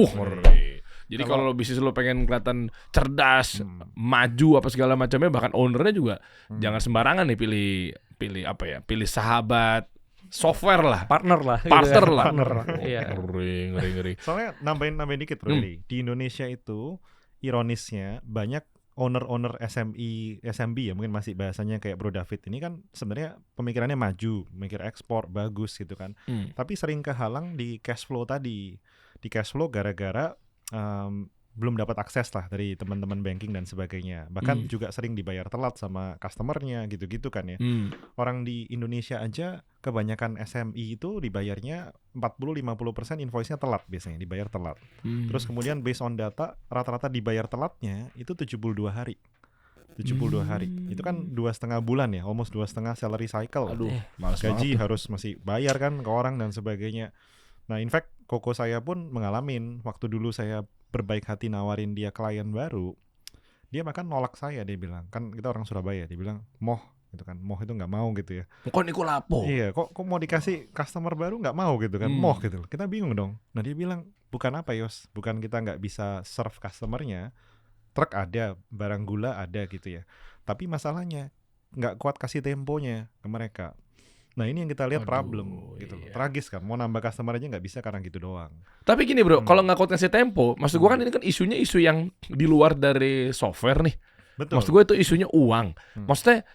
Jadi kalau bisnis lo pengen kelihatan cerdas, maju apa segala macamnya, bahkan ownernya juga jangan sembarangan nih pilih apa ya? Pilih sahabat, software lah, partner lah. Iya. Ngeri. Soalnya nambahin dikit bro. Di Indonesia itu ironisnya banyak owner SMB ya, mungkin masih bahasanya kayak Bro David ini kan sebenarnya pemikirannya maju, mikir ekspor bagus gitu kan. Tapi sering kehalang di cash flow tadi. Di cash flow gara-gara belum dapat akses lah dari teman-teman banking dan sebagainya. Bahkan juga sering dibayar telat sama customernya gitu-gitu kan ya. Orang di Indonesia aja kebanyakan SME itu dibayarnya 40-50% invoice-nya telat biasanya, dibayar telat. Terus kemudian based on data rata-rata dibayar telatnya itu 72 hari. 72 hari. Itu kan 2,5 bulan ya, almost 2,5 salary cycle. Aduh, gaji harus masih bayar kan ke orang dan sebagainya. Nah, in fact, koko saya pun mengalamin waktu dulu saya berbaik hati nawarin dia klien baru, dia bahkan nolak saya, dia bilang, kan kita orang Surabaya, dia bilang, moh itu nggak mau gitu ya. Kok niku lapo? Iya, kok mau dikasih customer baru nggak mau gitu kan, moh gitu. Kita bingung dong. Nah dia bilang, bukan apa Yos, bukan kita nggak bisa serve customernya, truk ada, barang gula ada gitu ya. Tapi masalahnya nggak kuat kasih temponya ke mereka. Nah ini yang kita lihat problem gitu loh. Tragis kan, mau nambah customer aja nggak bisa karena gitu doang. Tapi gini bro, kalau nggak kuat ngasih tempo, maksud gue kan ini kan isunya isu yang di luar dari software nih. Betul. Maksud gue itu isunya uang. Maksudnya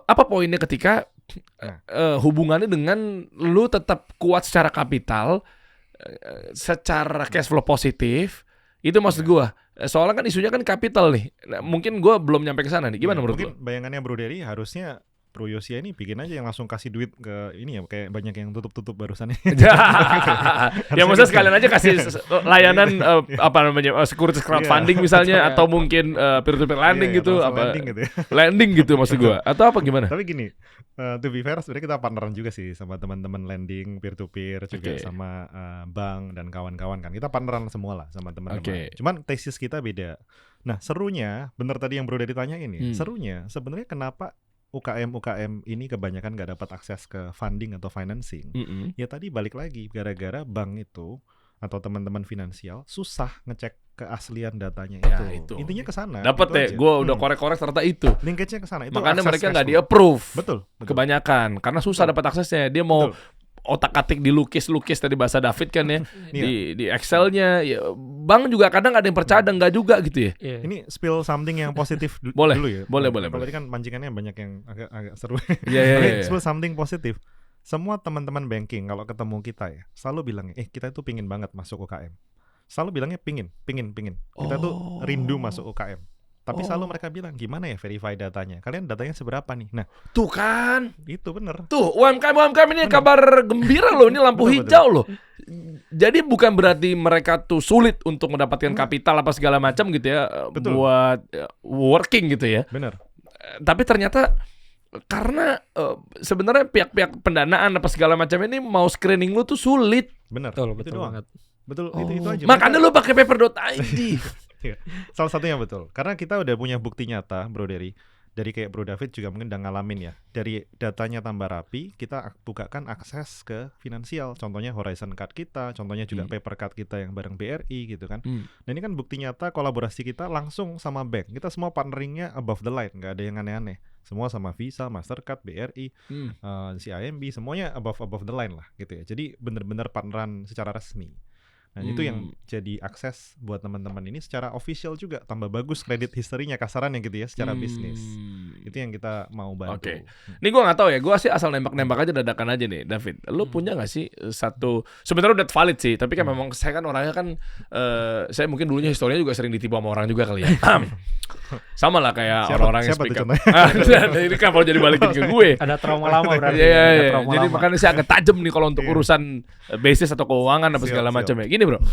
apa poinnya ketika hubungannya dengan lu tetap kuat secara kapital, secara cash flow positif, itu maksud gue. Soalnya kan isunya kan kapital nih. Nah, mungkin gue belum nyampe ke sana nih. Gimana menurut mungkin bayangannya Bro Dery harusnya Bro Yosia ini bikin aja yang langsung kasih duit ke ini ya, kayak banyak yang tutup barusan. Ya maksudnya sekalian aja kasih layanan apa namanya securities crowdfunding misalnya, atau mungkin peer-to-peer lending gitu, apa lending gitu maksud gua, atau apa gimana? Tapi gini, to be fair sebenarnya kita partneran juga sih sama teman-teman lending peer-to-peer juga sama bank dan kawan-kawan kan. Kita partneran semua lah sama teman-teman. Cuman tesis kita beda. Nah serunya, bener tadi yang Bro Dery tanya ini, serunya sebenarnya kenapa UKM ini kebanyakan nggak dapat akses ke funding atau financing. Ya tadi balik lagi gara-gara bank itu atau teman-teman finansial susah ngecek keaslian datanya itu. Intinya ke sana. Dapat deh, gue udah korek-korek ternyata itu. Linkage-nya ke sana. Makanya mereka nggak di-approve. Betul. Kebanyakan karena susah dapat aksesnya. Dia mau otak-atik dilukis-lukis tadi bahasa David kan ya, di Excel-nya ya, bank juga kadang ada yang percaya enggak juga gitu ya. Ini spill something yang positif dulu ya. Boleh. Kalau tadi kan pancingannya banyak yang agak seru. Iya. Spill something positif. Semua teman-teman banking kalau ketemu kita ya selalu bilangnya, kita itu pingin banget masuk UKM. Selalu bilangnya pingin. Kita tuh rindu masuk UKM. Tapi selalu mereka bilang, gimana ya verify datanya? Kalian datanya seberapa nih? Nah, tuh kan. Itu bener. Tuh, UMKM ini kabar gembira loh, ini lampu hijau loh. Jadi bukan berarti mereka tuh sulit untuk mendapatkan kapital apa segala macam gitu ya, buat working gitu ya. Bener. Tapi ternyata karena sebenarnya pihak-pihak pendanaan apa segala macam ini mau screening lu tuh sulit. Bener. Betul banget. Betul, itu aja. Makanya lu pakai paper.id. Salah satunya betul. Karena kita udah punya bukti nyata, Bro Dery. Dari kayak Bro David juga mungkin udah ngalamin ya. Dari datanya tambah rapi, kita bukakan akses ke finansial. Contohnya Horizon Card kita, contohnya juga paper card kita yang bareng BRI gitu kan. Nah ini kan bukti nyata kolaborasi kita langsung sama bank. Kita semua partneringnya above the line, nggak ada yang aneh-aneh. Semua sama Visa, Mastercard, BRI, CIMB, semuanya above the line lah gitu ya. Jadi benar-benar partneran secara resmi. Nah itu yang jadi akses buat teman-teman ini secara official juga, tambah bagus kredit historinya kasarannya gitu ya secara bisnis. Itu yang kita mau bantu. Ini gue nggak tahu ya, gue sih asal nembak-nembak aja dadakan aja nih, David. Lu punya nggak sih satu, sebenarnya udah valid sih, tapi kan memang saya kan orangnya kan, saya mungkin dulunya historinya juga sering ditipu sama orang juga kali ya. Sama lah kayak orang-orang yang speak up. Ini kan kalau jadi balikin ke gue. Ada trauma lama berarti. Iya. Jadi makanya saya agak tajam nih kalau untuk urusan bisnis atau keuangan apa segala macam ya. gini bro,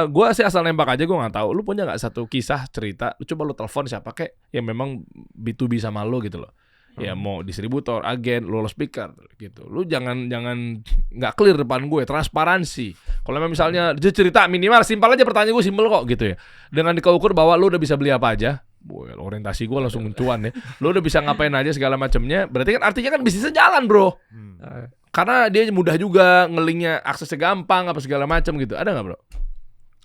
gue sih asal nembak aja, gue nggak tahu. Lu punya nggak satu kisah cerita? Lu coba lu telepon siapa kek yang memang B2B sama lu gitu loh. Ya mau distributor, agen, lu speaker gitu. Lu jangan nggak clear depan gue, transparansi. Kalau memang misalnya dia cerita minimal simpel aja, pertanyaan gue simpel kok gitu ya. Dengan dikaukur bahwa lu udah bisa beli apa aja. Boy, orientasi gue langsung cuan ya. Lu udah bisa ngapain aja segala macamnya. Berarti kan artinya kan bisnisnya jalan bro. Karena dia mudah juga, ngelingnya aksesnya gampang apa segala macam gitu. Ada nggak bro?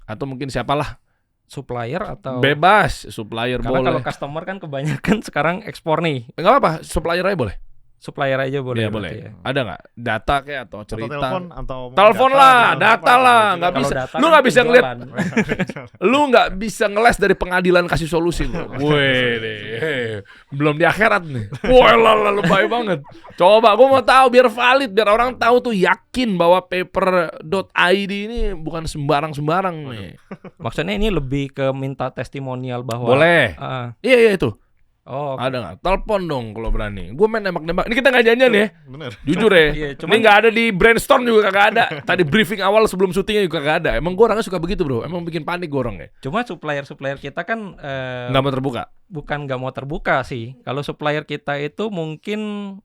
Atau mungkin siapalah? Supplier atau Bebas, supplier karena boleh. kalau customer kan kebanyakan sekarang ekspor nih. Nggak apa-apa, supplier aja boleh. Supplier aja boleh. Iya boleh. Ya. Ada nggak data kayak atau cerita? Atau Telepon data lah, gitu. data lah, nggak Kalau bisa. data Lu kan nggak bisa ngeliat, penjualan. lu nggak bisa ngeles dari pengadilan kasih solusi. Wih deh, belum di akhirat nih. Wah lah, lebay banget. Coba, gue mau tahu biar valid, biar orang tahu tuh yakin bahwa paper.id ini bukan sembarang nih. Maksudnya ini lebih ke minta testimonial bahwa Boleh. Iya itu. Oh, Ada nggak? Telepon dong kalau berani. Gue main nembak-nembak. Ini kita nggak janjian ya. Bener. Jujur ya. Iya, Ini cuman- nggak ada di brainstorm juga kagak ada. Tadi briefing awal sebelum syutingnya juga kagak ada. Emang gue orangnya suka begitu bro. Emang bikin panik gue orangnya. cuma supplier kita kan Nggak mau terbuka. bukan nggak mau terbuka sih. Kalau supplier kita itu mungkin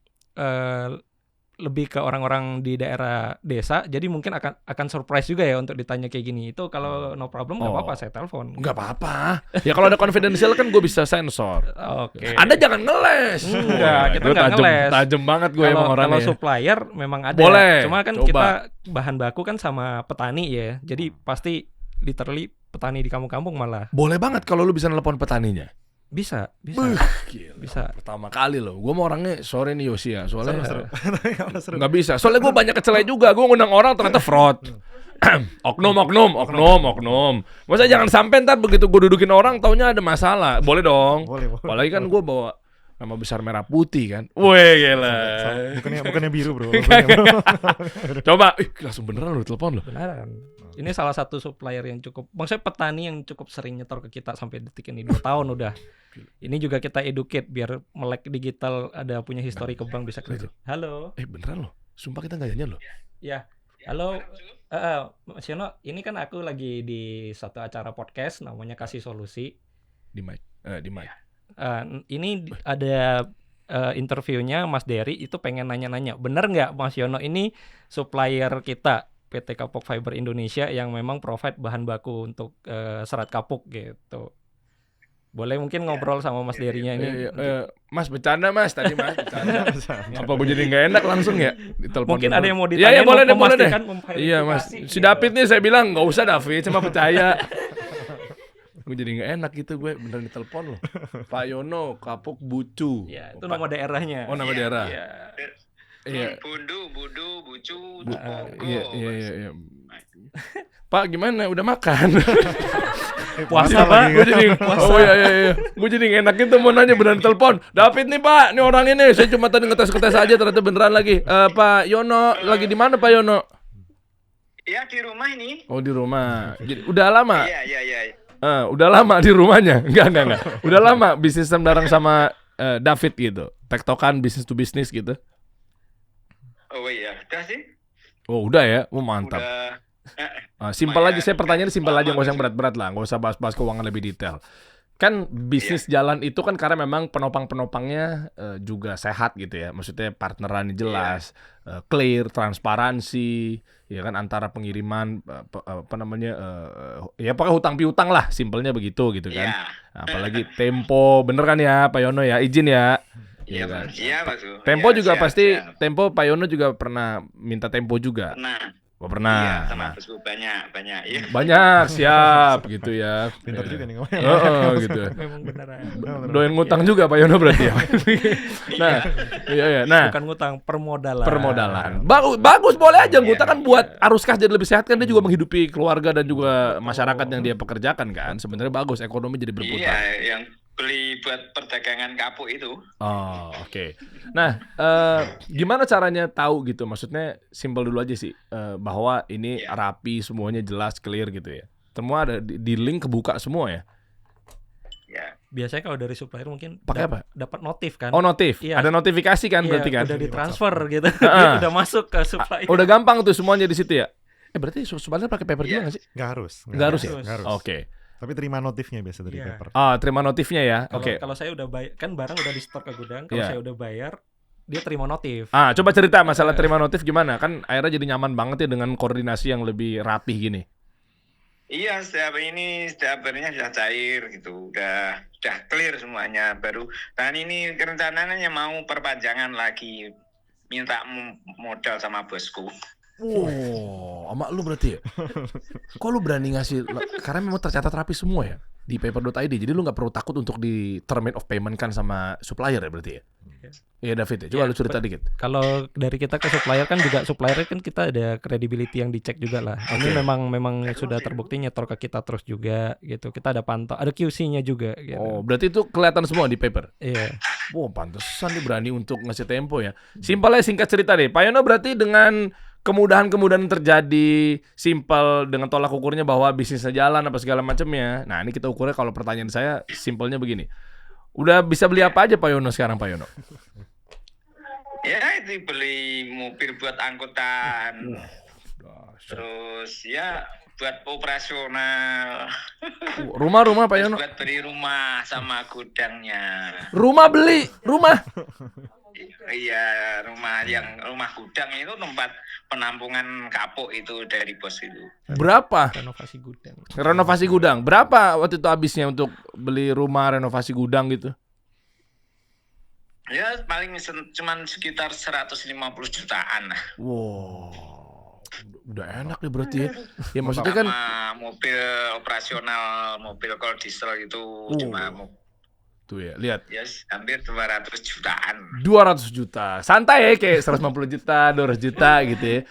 lebih ke orang-orang di daerah desa, jadi mungkin akan surprise juga ya untuk ditanya kayak gini. Itu kalau no problem nggak Oh. apa-apa, saya telepon. Nggak apa-apa. Ya kalau ada confidential kan gue bisa sensor. Oke. Anda jangan ngeles. Enggak, kita Gua nggak ngeles. Tajem banget gue emang Kalau orangnya. supplier memang ada. Boleh, Cuma kan coba. kita bahan baku kan sama petani ya. Jadi pasti literally petani di kampung-kampung malah. Boleh banget kalau lu bisa nelpon petaninya. Bisa. Gila. Bisa. Pertama kali loh. Gue mau orangnya sore nih Yosi ya. Soalnya Seru. nggak bisa. Soalnya gue banyak kecelai juga. Gue ngundang orang ternyata fraud. oknum. Masa jangan sampai ntar begitu gue dudukin orang taunya ada masalah. Boleh dong. Boleh. Apalagi kan gue bawa nama besar merah putih kan. Wih gila. Bukannya biru bro. Coba, langsung beneran lu telepon lo. Beneran. Ini salah satu supplier yang cukup, maksudnya petani yang cukup sering nyetor ke kita sampai detik ini 2 tahun udah. Ini juga kita educate biar melek digital ada punya histori ke bank bisa kredit. Halo. Beneran loh. Sumpah kita nggak janjian loh. Ya. Halo. Mas Yono, ini kan aku lagi di satu acara podcast namanya Kasih Solusi. Di mic. Ini ada interviewnya Mas Dery itu pengen nanya-nanya. Bener nggak Mas Yono ini supplier kita PT Kapuk Fiber Indonesia yang memang provide bahan baku untuk serat kapuk gitu. Boleh mungkin ngobrol sama Mas Dery-nya ini. Mas bercanda mas tadi mas bercanda. Apa gue jadi nggak enak langsung ya? Ditelepon Mungkin dulu. ada yang mau Iya ditanya, boleh deh. memastikan, Iya mas. memverifikasi, Si gitu. David nih saya bilang nggak usah David, cuma percaya. Gue jadi nggak enak gitu gue beneran ditelepon loh. Pak Yono Kapuk Bucu. Ya, itu nama daerahnya. Oh nama daerah. Iya. Iya. Budu, bucu, Iya. Pak gimana? Udah makan? Puasa, Pak. Gue jadi oh iya. Gue jadi nggak enak itu mau nanya beneran telepon. David nih Pak, nih orang ini. Saya cuma tadi ngetes aja ternyata beneran lagi. Pak Yono lagi di mana Pak Yono? Ya di rumah ini. Oh di rumah. Jadi, udah lama? Iya. Udah lama di rumahnya? Enggak. Udah lama bisnis bareng sama David gitu. Tektokan bisnis to bisnis gitu. Oh iya, udah sih. Oh udah ya, mantap. Udah. Simpel aja, saya pertanyaan simpel aja, nggak usah yang berat-berat lah, nggak usah bahas-bahas keuangan lebih detail. Kan bisnis jalan itu kan karena memang penopangnya juga sehat gitu ya, maksudnya partneran jelas, clear, transparansi, ya kan antara pengiriman ya pakai hutang piutang lah, simpelnya begitu gitu kan. Iya. Apalagi tempo, bener kan ya Pak Yono ya, izin ya. Iya, kan? Iya, Mas. Tempo Iya, juga siap, pasti, siap. Tempo Pak Yono juga pernah minta tempo juga. Pernah. Oh, pernah. Iya, sama Nah, bosku banyak. Iya. banyak, siap gitu ya. Pintar juga nih ngomongnya. Gitu. Memang beneran. Doyan ngutang juga Pak Yono berarti ya. Nah, iya. Nah, Bukan ngutang, permodalan. permodalan. Bagus boleh aja ngutang kan buat arus kas jadi lebih sehat kan, dia juga menghidupi keluarga dan juga masyarakat yang dia pekerjakan kan. Sebenarnya bagus, ekonomi jadi berputar. Iya, yang beli buat perdagangan kapuk itu. Oh, oke. Nah, gimana caranya tahu gitu? Maksudnya simpel dulu aja sih, bahwa ini Iya. rapi, semuanya jelas, clear gitu ya. Semua ada di link kebuka semua ya. Ya. Biasanya kalau dari supplier mungkin Pakai apa? dapat notif kan. Oh, notif. Iya. Ada notifikasi kan Iya, berarti kan? udah ditransfer gitu. Heeh. Udah masuk ke supplier. Udah gampang tuh semuanya di situ ya. Berarti supplier pakai paper juga nggak sih? Nggak harus. Nggak harus ya? Nggak harus. Oke. Tapi terima notifnya biasa dari Iya. paper. Terima notifnya ya. Oke. Kalau saya udah bayar, kan barang udah di store ke gudang. Kalau Iya. saya udah bayar, dia terima notif. Coba cerita masalah terima notif gimana? Kan akhirnya jadi nyaman banget ya dengan koordinasi yang lebih rapih gini. Iya, setiap harinya sudah cair gitu, udah clear semuanya. Baru dan ini rencananya mau perpanjangan lagi, minta modal sama bosku. Wow, sama lu berarti ya? Kok lu berani ngasih? Karena memang tercatat rapi semua ya di paper.id. Jadi lu nggak perlu takut untuk di term of payment kan sama supplier ya berarti ya? Iya David ya, coba lu cerita dikit. Kalau dari kita ke supplier kan juga supplier kan kita ada credibility yang dicek juga lah. Ini memang sudah terbukti nyetor ke kita terus juga gitu. Kita ada pantau, ada QC-nya juga gitu. Oh, berarti itu kelihatan semua di paper? Iya. Wow, pantesan dia berani untuk ngasih tempo ya. Simpelnya singkat cerita deh. Pak Yono berarti dengan kemudahan-kemudahan yang terjadi, simpel dengan tolak ukurnya bahwa bisnisnya jalan apa segala macamnya. Nah, ini kita ukurnya kalau pertanyaan saya simpelnya begini. Udah bisa beli apa aja Pak Yono sekarang Pak Yono? Ya itu beli mobil buat angkutan, terus ya buat operasional, Rumah Pak Yono? buat beli rumah sama gudangnya. Rumah beli, rumah. Iya, rumah gudang itu tempat penampungan kapuk itu dari bos itu. Berapa? Renovasi gudang. Renovasi gudang. Berapa waktu itu habisnya untuk beli rumah renovasi gudang gitu? Ya paling cuman sekitar 150 jutaan lah. Wow. Udah enak deh berarti ya. Ya maksudnya kan Sama mobil operasional, mobil kalau diesel itu cuma tuh ya, lihat. yes, hampir 200 jutaan. 200 juta. Santai ya kayak 150 juta, 200 juta gitu ya.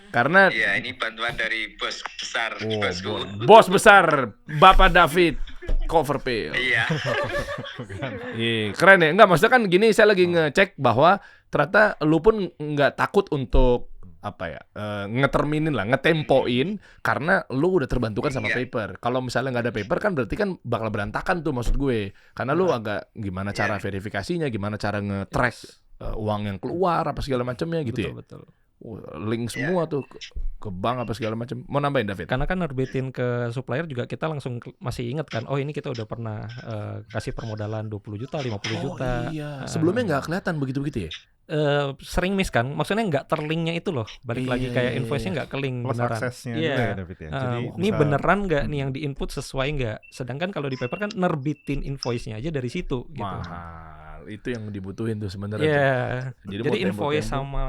Karena Iya, ini bantuan dari bos besar, bosku. bos besar Bapak David Coverfield. Iya. Iya, keren ya. Enggak, maksudnya kan gini, saya lagi ngecek bahwa ternyata lu pun nggak takut untuk ngeterminin lah, ngetempoin karena lu udah terbantukan sama paper. Kalau misalnya nggak ada paper kan berarti kan bakal berantakan tuh maksud gue. Karena lu agak gimana cara verifikasinya, gimana cara nge-track uang yang keluar apa segala macamnya gitu ya. Betul. Link semua tuh ke bank apa segala macam. Mau nambahin David? Karena kan nerbitin ke supplier juga kita langsung masih ingat kan, oh ini kita udah pernah kasih permodalan 20 juta, 50 juta. Iya. Sebelumnya nggak kelihatan begitu-begitu ya? Sering miss kan, maksudnya nggak terlinknya itu loh, balik lagi kayak invoice-nya nggak kelink Plus beneran. aksesnya Iya. juga ya David ya. Jadi Ini bisa- beneran nggak nih yang di-input sesuai nggak? Sedangkan kalau di paper kan nerbitin invoice-nya aja dari situ gitu. Mahal. Itu yang dibutuhin tuh sebenarnya. Iya. tuh. Jadi Jadi mau invoice tempo-tempo. sama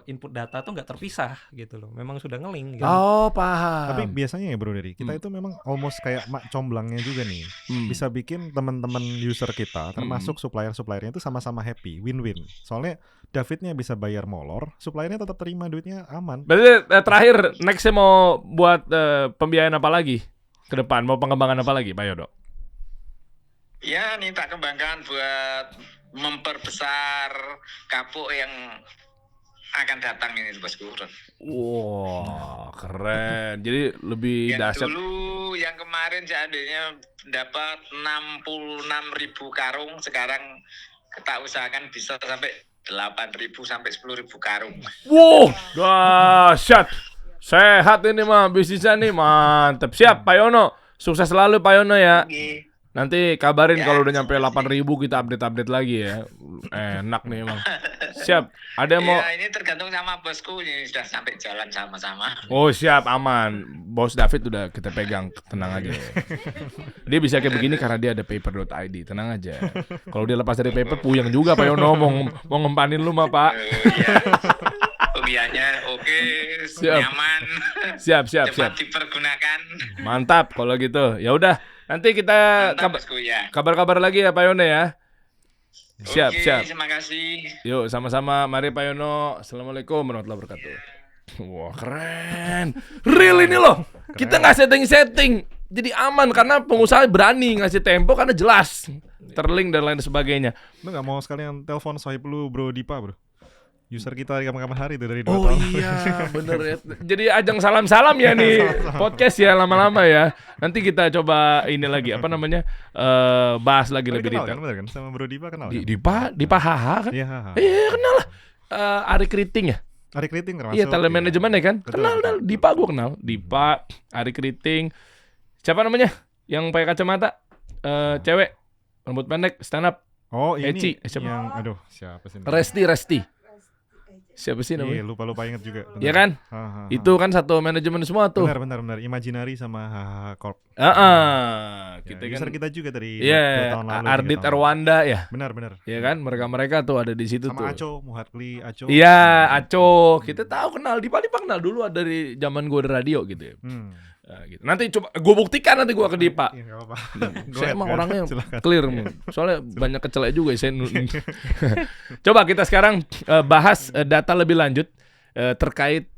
input data tuh nggak terpisah gitu loh. Memang sudah nge-link gitu. Oh, paham. Tapi biasanya ya Bro Dery, kita itu memang almost kayak mak comblangnya juga nih. Bisa bikin teman-teman user kita, termasuk supplier-suppliernya itu sama-sama happy, win-win. Soalnya Davidnya bisa bayar molor, suppliernya tetap terima duitnya aman. Berarti terakhir nextnya mau buat pembiayaan apa lagi ke depan? Mau pengembangan apa lagi, Pak Yono? Ya, ini tak kembangkan buat memperbesar kapuk yang akan datang ini bosku. Wah, keren. Jadi lebih Yang dahsyat. dulu yang kemarin seandainya dapat 66.000 karung, sekarang kita usahakan bisa sampai 8.000 sampai 10.000 karung. Wow, dahsyat. Sehat ini mah bisnisnya nih, mantep. Siap Pak Yono. Sukses selalu Pak Yono ya. Oke. Nanti kabarin Ya, kalau udah nyampe 8.000 kita update-update lagi ya. Enak nih emang. Siap. Ada yang mau? Ya, ini tergantung sama bosku, ini sudah sampai jalan sama-sama. Oh siap, aman. Bos David udah kita pegang, tenang aja. Dia bisa kayak begini karena dia ada paper.id, tenang aja. Kalau dia lepas dari paper, puyeng juga Pak Yono mau ngempanin lu mah Pak. Iya. Pembiayanya oke, Siap. nyaman, Siap. cepat dipergunakan. Mantap kalau gitu. Ya udah, nanti kita Mantap bosku ya. kabar-kabar lagi ya Pak Yono ya. Siap. Oke, terima kasih. Yuk sama-sama, mari Pak Yono. Assalamualaikum warahmatullahi wabarakatuh. Wah keren, real ini loh. Kita nggak setting, jadi aman karena pengusaha berani ngasih tempo karena jelas terlink dan lain sebagainya. Lu nggak mau sekalian telepon Sohib lu Bro Dipa Bro? User kita di kapan-kapan hari itu dari 2 Oh tahun. iya, bener ya. Jadi ajang salam-salam ya nih podcast ya lama-lama ya. Nanti kita coba ini lagi apa namanya bahas lagi Tapi lebih kenal detail. kan, bener kan? Sama Bro Dipa kenal kan? Di Pak HH kan? Iya. Iya kenal lah. Ari Kriting ya. Ari Kriting termasuk. Iya, telemanajemen ya kan? Betul, Kenal betul, dah, betul. Dipa gue kenal. Dipa, Ari Kriting. Siapa namanya? Yang pakai kacamata? Cewek, rambut pendek, stand up. Oh ini Eci, siapa? yang aduh siapa sih? Resti. Siapa sih Iya namanya? lupa inget juga. Iya kan? Itu kan satu manajemen semua tuh. Benar. Imaginary sama HHH Corp. Kita Ya, user kan. kita juga dari Iya, 2 tahun lalu. 3 Ardit tahun lalu. Erwanda ya. Benar. Iya kan? Mereka tuh ada di situ Sama tuh. Aco, Muharli Aco. Iya, Aco. Kita tahu kenal. Dipa kenal dulu dari zaman gue di radio gitu ya. Gitu. Nanti coba gue buktikan nanti gue ke Dipa. Iya, nggak apa-apa. Go Saya ahead, emang kan? orangnya Silakan. clear, soalnya banyak kecelek juga saya. Coba kita sekarang bahas data lebih lanjut terkait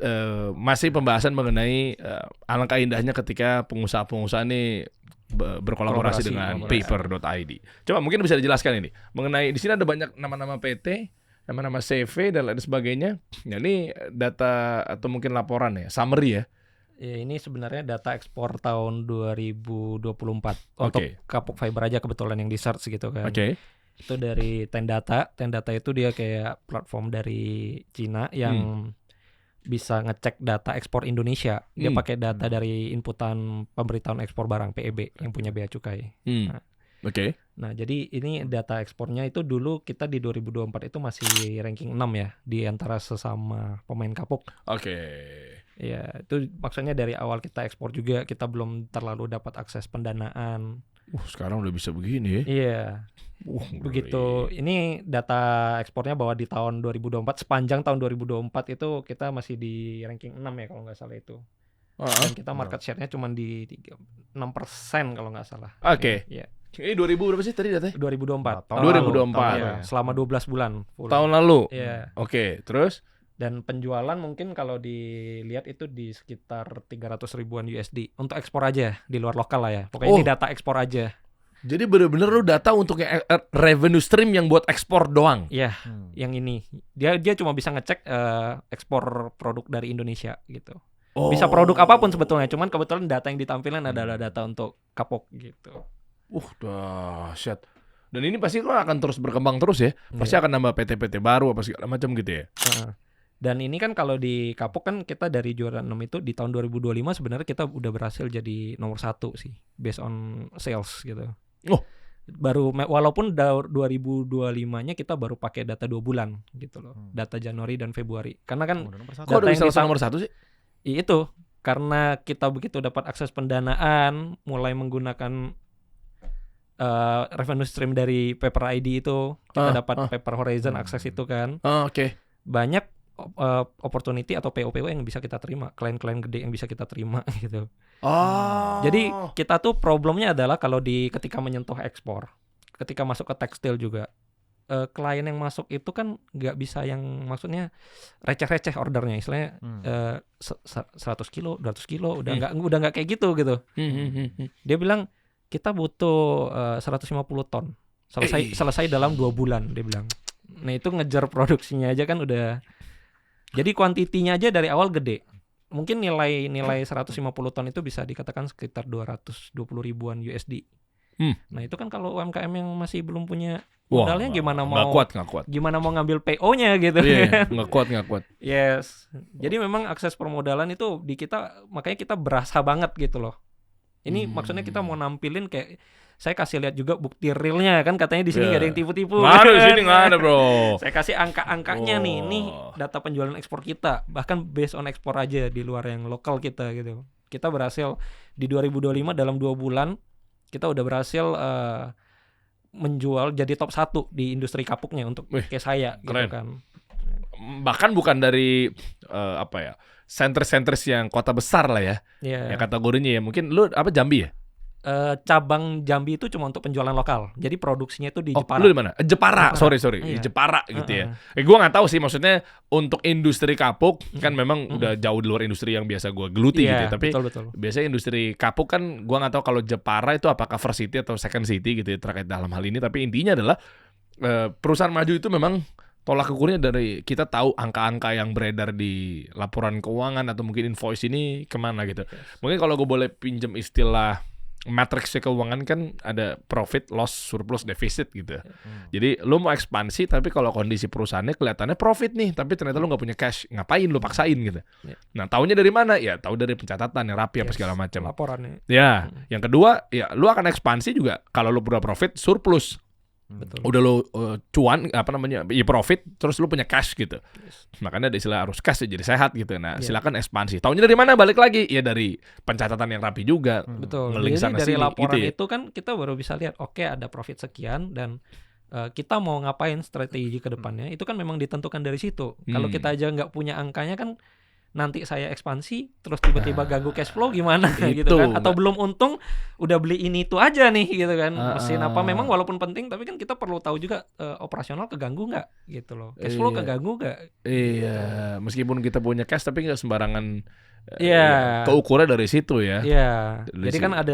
masih pembahasan mengenai alangkah indahnya ketika pengusaha-pengusaha ini berkolaborasi dengan paper.id. Coba mungkin bisa dijelaskan ini mengenai di sini ada banyak nama-nama PT, nama-nama CV dan lain sebagainya. Nah, ini data atau mungkin laporan ya, summary ya. Ya, ini sebenarnya data ekspor tahun 2024 untuk kapuk fiber aja kebetulan yang di search gitu kan. Itu dari Tendata. Tendata itu dia kayak platform dari Cina yang bisa ngecek data ekspor Indonesia. Dia pakai data dari inputan pemberitahuan ekspor barang PEB yang punya bea cukai. Nah, jadi ini data ekspornya itu dulu kita di 2024 itu masih ranking 6 ya di antara sesama pemain kapuk. Ya, itu maksudnya dari awal kita ekspor juga kita belum terlalu dapat akses pendanaan. Sekarang udah bisa begini ya. Iya. Begitu. Ini data ekspornya bahwa di tahun 2024 sepanjang tahun 2024 itu kita masih di ranking 6 ya kalau nggak salah itu. Dan kita market share-nya cuma di 6% kalau nggak salah. Iya. Ini 2000 berapa sih tadi datanya? 2024. Tahun 2024. Ya, selama 12 bulan. Full. Tahun lalu. Iya. Terus? Dan penjualan mungkin kalau dilihat itu di sekitar 300 ribuan USD untuk ekspor aja di luar lokal lah ya. Pokoknya ini data ekspor aja. Jadi bener-bener lu data untuk yang revenue stream yang buat ekspor doang. Iya, yang ini. Dia cuma bisa ngecek ekspor produk dari Indonesia gitu. Bisa produk apapun sebetulnya, cuman kebetulan data yang ditampilkan adalah data untuk kapok gitu. Dahsyat. Dan ini pasti kan akan terus berkembang terus ya. Pasti akan nambah PT-PT baru apa segala macam gitu ya. Dan ini kan kalau di kapok kan kita dari juara 6 itu di tahun 2025 sebenarnya kita udah berhasil jadi nomor 1 sih based on sales gitu. Baru walaupun 2025-nya kita baru pakai data 2 bulan gitu loh. Data Januari dan Februari. Karena kan kok udah bisa nomor 1 sih? Itu karena kita begitu dapat akses pendanaan, mulai menggunakan revenue stream dari Paper ID itu, kita dapat Paper Horizon akses itu kan. Banyak opportunity atau PO yang bisa kita terima, klien-klien gede yang bisa kita terima gitu. Jadi kita tuh problemnya adalah kalau ketika menyentuh ekspor, ketika masuk ke tekstil juga, klien yang masuk itu kan nggak bisa yang maksudnya receh-receh ordernya, istilahnya 100 kilo, 200 kilo, udah nggak kayak gitu. Dia bilang kita butuh 150 ton selesai dalam 2 bulan dia bilang. Nah itu ngejar produksinya aja kan udah. Jadi kuantitinya aja dari awal gede. Mungkin nilai 150 ton itu bisa dikatakan sekitar 220 ribuan USD. Nah itu kan kalau UMKM yang masih belum punya modalnya gimana mau nggak kuat. Gimana mau ngambil PO-nya gitu. Nggak kuat. Yes. Jadi memang akses permodalan itu di kita makanya kita berasa banget gitu loh. Ini maksudnya kita mau nampilin kayak saya kasih lihat juga bukti realnya kan katanya di sini nggak ada yang tipu-tipu. Nggak ada di sini nggak ada bro. Saya kasih angka-angkanya nih, ini data penjualan ekspor kita, bahkan based on ekspor aja di luar yang lokal kita gitu. Kita berhasil di 2025 dalam 2 bulan kita udah berhasil menjual jadi top 1 di industri kapuknya untuk kayak saya gitu kan. Bahkan bukan dari center-centers yang kota besar lah ya. Ya kategorinya ya. Mungkin lu Jambi ya? Cabang Jambi itu cuma untuk penjualan lokal. Jadi produksinya itu di Jepara. Lu di mana? Jepara. Sorry. Di Jepara gitu ya. Gua nggak tahu sih maksudnya untuk industri kapuk kan memang udah jauh di luar industri yang biasa gua geluti gitu ya. Tapi betul. biasanya industri kapuk kan gua nggak tahu kalau Jepara itu apakah first city atau second city gitu ya terkait dalam hal ini. Tapi intinya adalah perusahaan maju itu memang tolak ukurnya dari kita tahu angka-angka yang beredar di laporan keuangan atau mungkin invoice ini kemana gitu. Mungkin kalau gue boleh pinjam istilah matriks keuangan kan ada profit, loss, surplus, defisit gitu. Jadi lu mau ekspansi tapi kalau kondisi perusahaannya kelihatannya profit nih, tapi ternyata lu nggak punya cash, ngapain lu paksain gitu. Nah, taunya dari mana? Ya tahu dari pencatatan yang rapi apa segala macam. Laporannya. Ya, yang kedua ya lu akan ekspansi juga kalau lu udah profit, surplus. Betul. Udah lo cuan profit terus lu punya cash gitu. Makanya ada istilah arus cash jadi sehat gitu. Nah, silakan ekspansi. Taunya dari mana? Balik lagi ya dari pencatatan yang rapi juga. Betul. Ngeling Jadi sana dari sini, laporan gitu ya. itu kan kita baru bisa lihat oke ada profit sekian dan kita mau ngapain strategi ke depannya itu kan memang ditentukan dari situ. Kalau kita aja nggak punya angkanya kan nanti saya ekspansi terus tiba-tiba ganggu cash flow gimana gitu kan, atau belum untung udah beli ini itu aja nih gitu kan, mesin apa memang walaupun penting tapi kan kita perlu tahu juga operasional keganggu nggak gitu loh, cash flow keganggu nggak. Iya, meskipun kita punya cash tapi nggak sembarangan. Iya. Keukuran dari situ ya. Iya. Dari Jadi kan situ.